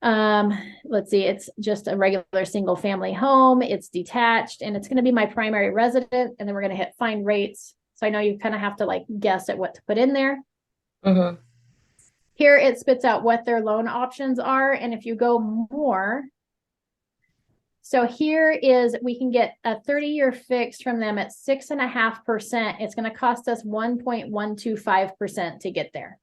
Speaker 1: Let's see, it's just a regular single family home. It's detached and it's going to be my primary resident. And then we're going to hit find rates. So I know you kind of have to like guess at what to put in there.
Speaker 6: Mm-hmm.
Speaker 1: Here it spits out what their loan options are. And if you go more, so here is, we can get a 30-year fixed from them at 6.5%. It's going to cost us 1.125% to get there.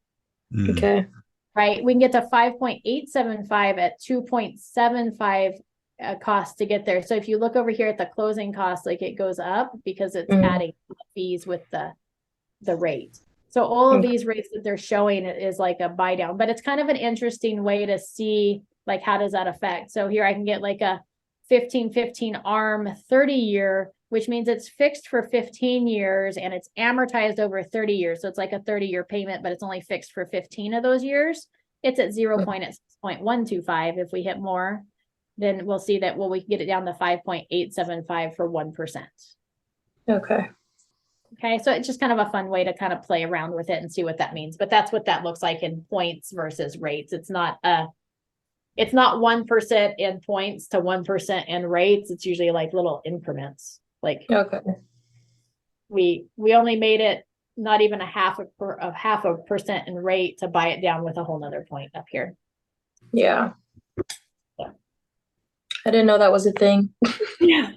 Speaker 6: Okay.
Speaker 1: Right? We can get to 5.875 at 2.75 cost to get there. So if you look over here at the closing cost, like it goes up because it's adding fees with the rate. So all of these rates that they're showing is like a buy down, but it's kind of an interesting way to see like, how does that affect? So here I can get like a 15-15 ARM 30-year, which means it's fixed for 15 years and it's amortized over 30 years. So it's like a 30-year payment, but it's only fixed for 15 of those years. It's at 0.125. If we hit more, then we'll see that, well, we can get it down to 5.875 for 1%.
Speaker 6: Okay.
Speaker 1: Okay, so it's just kind of a fun way to kind of play around with it and see what that means. But that's what that looks like in points versus rates. It's not 1% in points to 1% in rates. It's usually like little increments. Like we only made it not even a half a percent in rate to buy it down with a whole nother point up here.
Speaker 6: Yeah. I didn't know that was a thing.
Speaker 1: Yeah.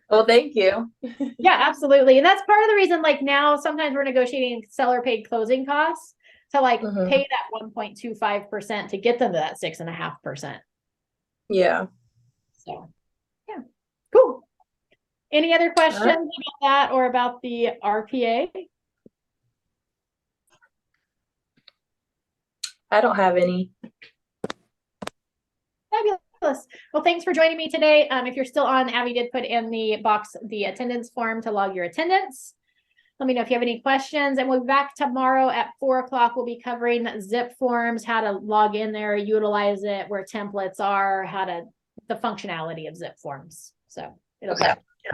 Speaker 6: Well, thank you.
Speaker 1: Yeah, absolutely. And that's part of the reason, like now, sometimes we're negotiating seller paid closing costs to like pay that 1.25% to get them to that 6.5%.
Speaker 6: Yeah.
Speaker 1: So, yeah, cool. Any other questions about that or about the RPA?
Speaker 6: I don't have any.
Speaker 1: Fabulous. Well, thanks for joining me today. If you're still on, Abby did put in the box the attendance form to log your attendance. Let me know if you have any questions, and we'll be back tomorrow at 4 o'clock. We'll be covering zip forms, how to log in there, utilize it, where templates are, the functionality of zip forms. So it'll be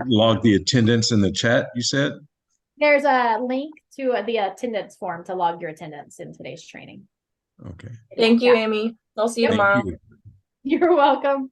Speaker 5: Log the attendance in the chat, you said?
Speaker 1: There's a link to the attendance form to log your attendance in today's training.
Speaker 5: Okay.
Speaker 6: Thank you, Amy. I'll see you tomorrow.
Speaker 5: You.
Speaker 1: You're welcome.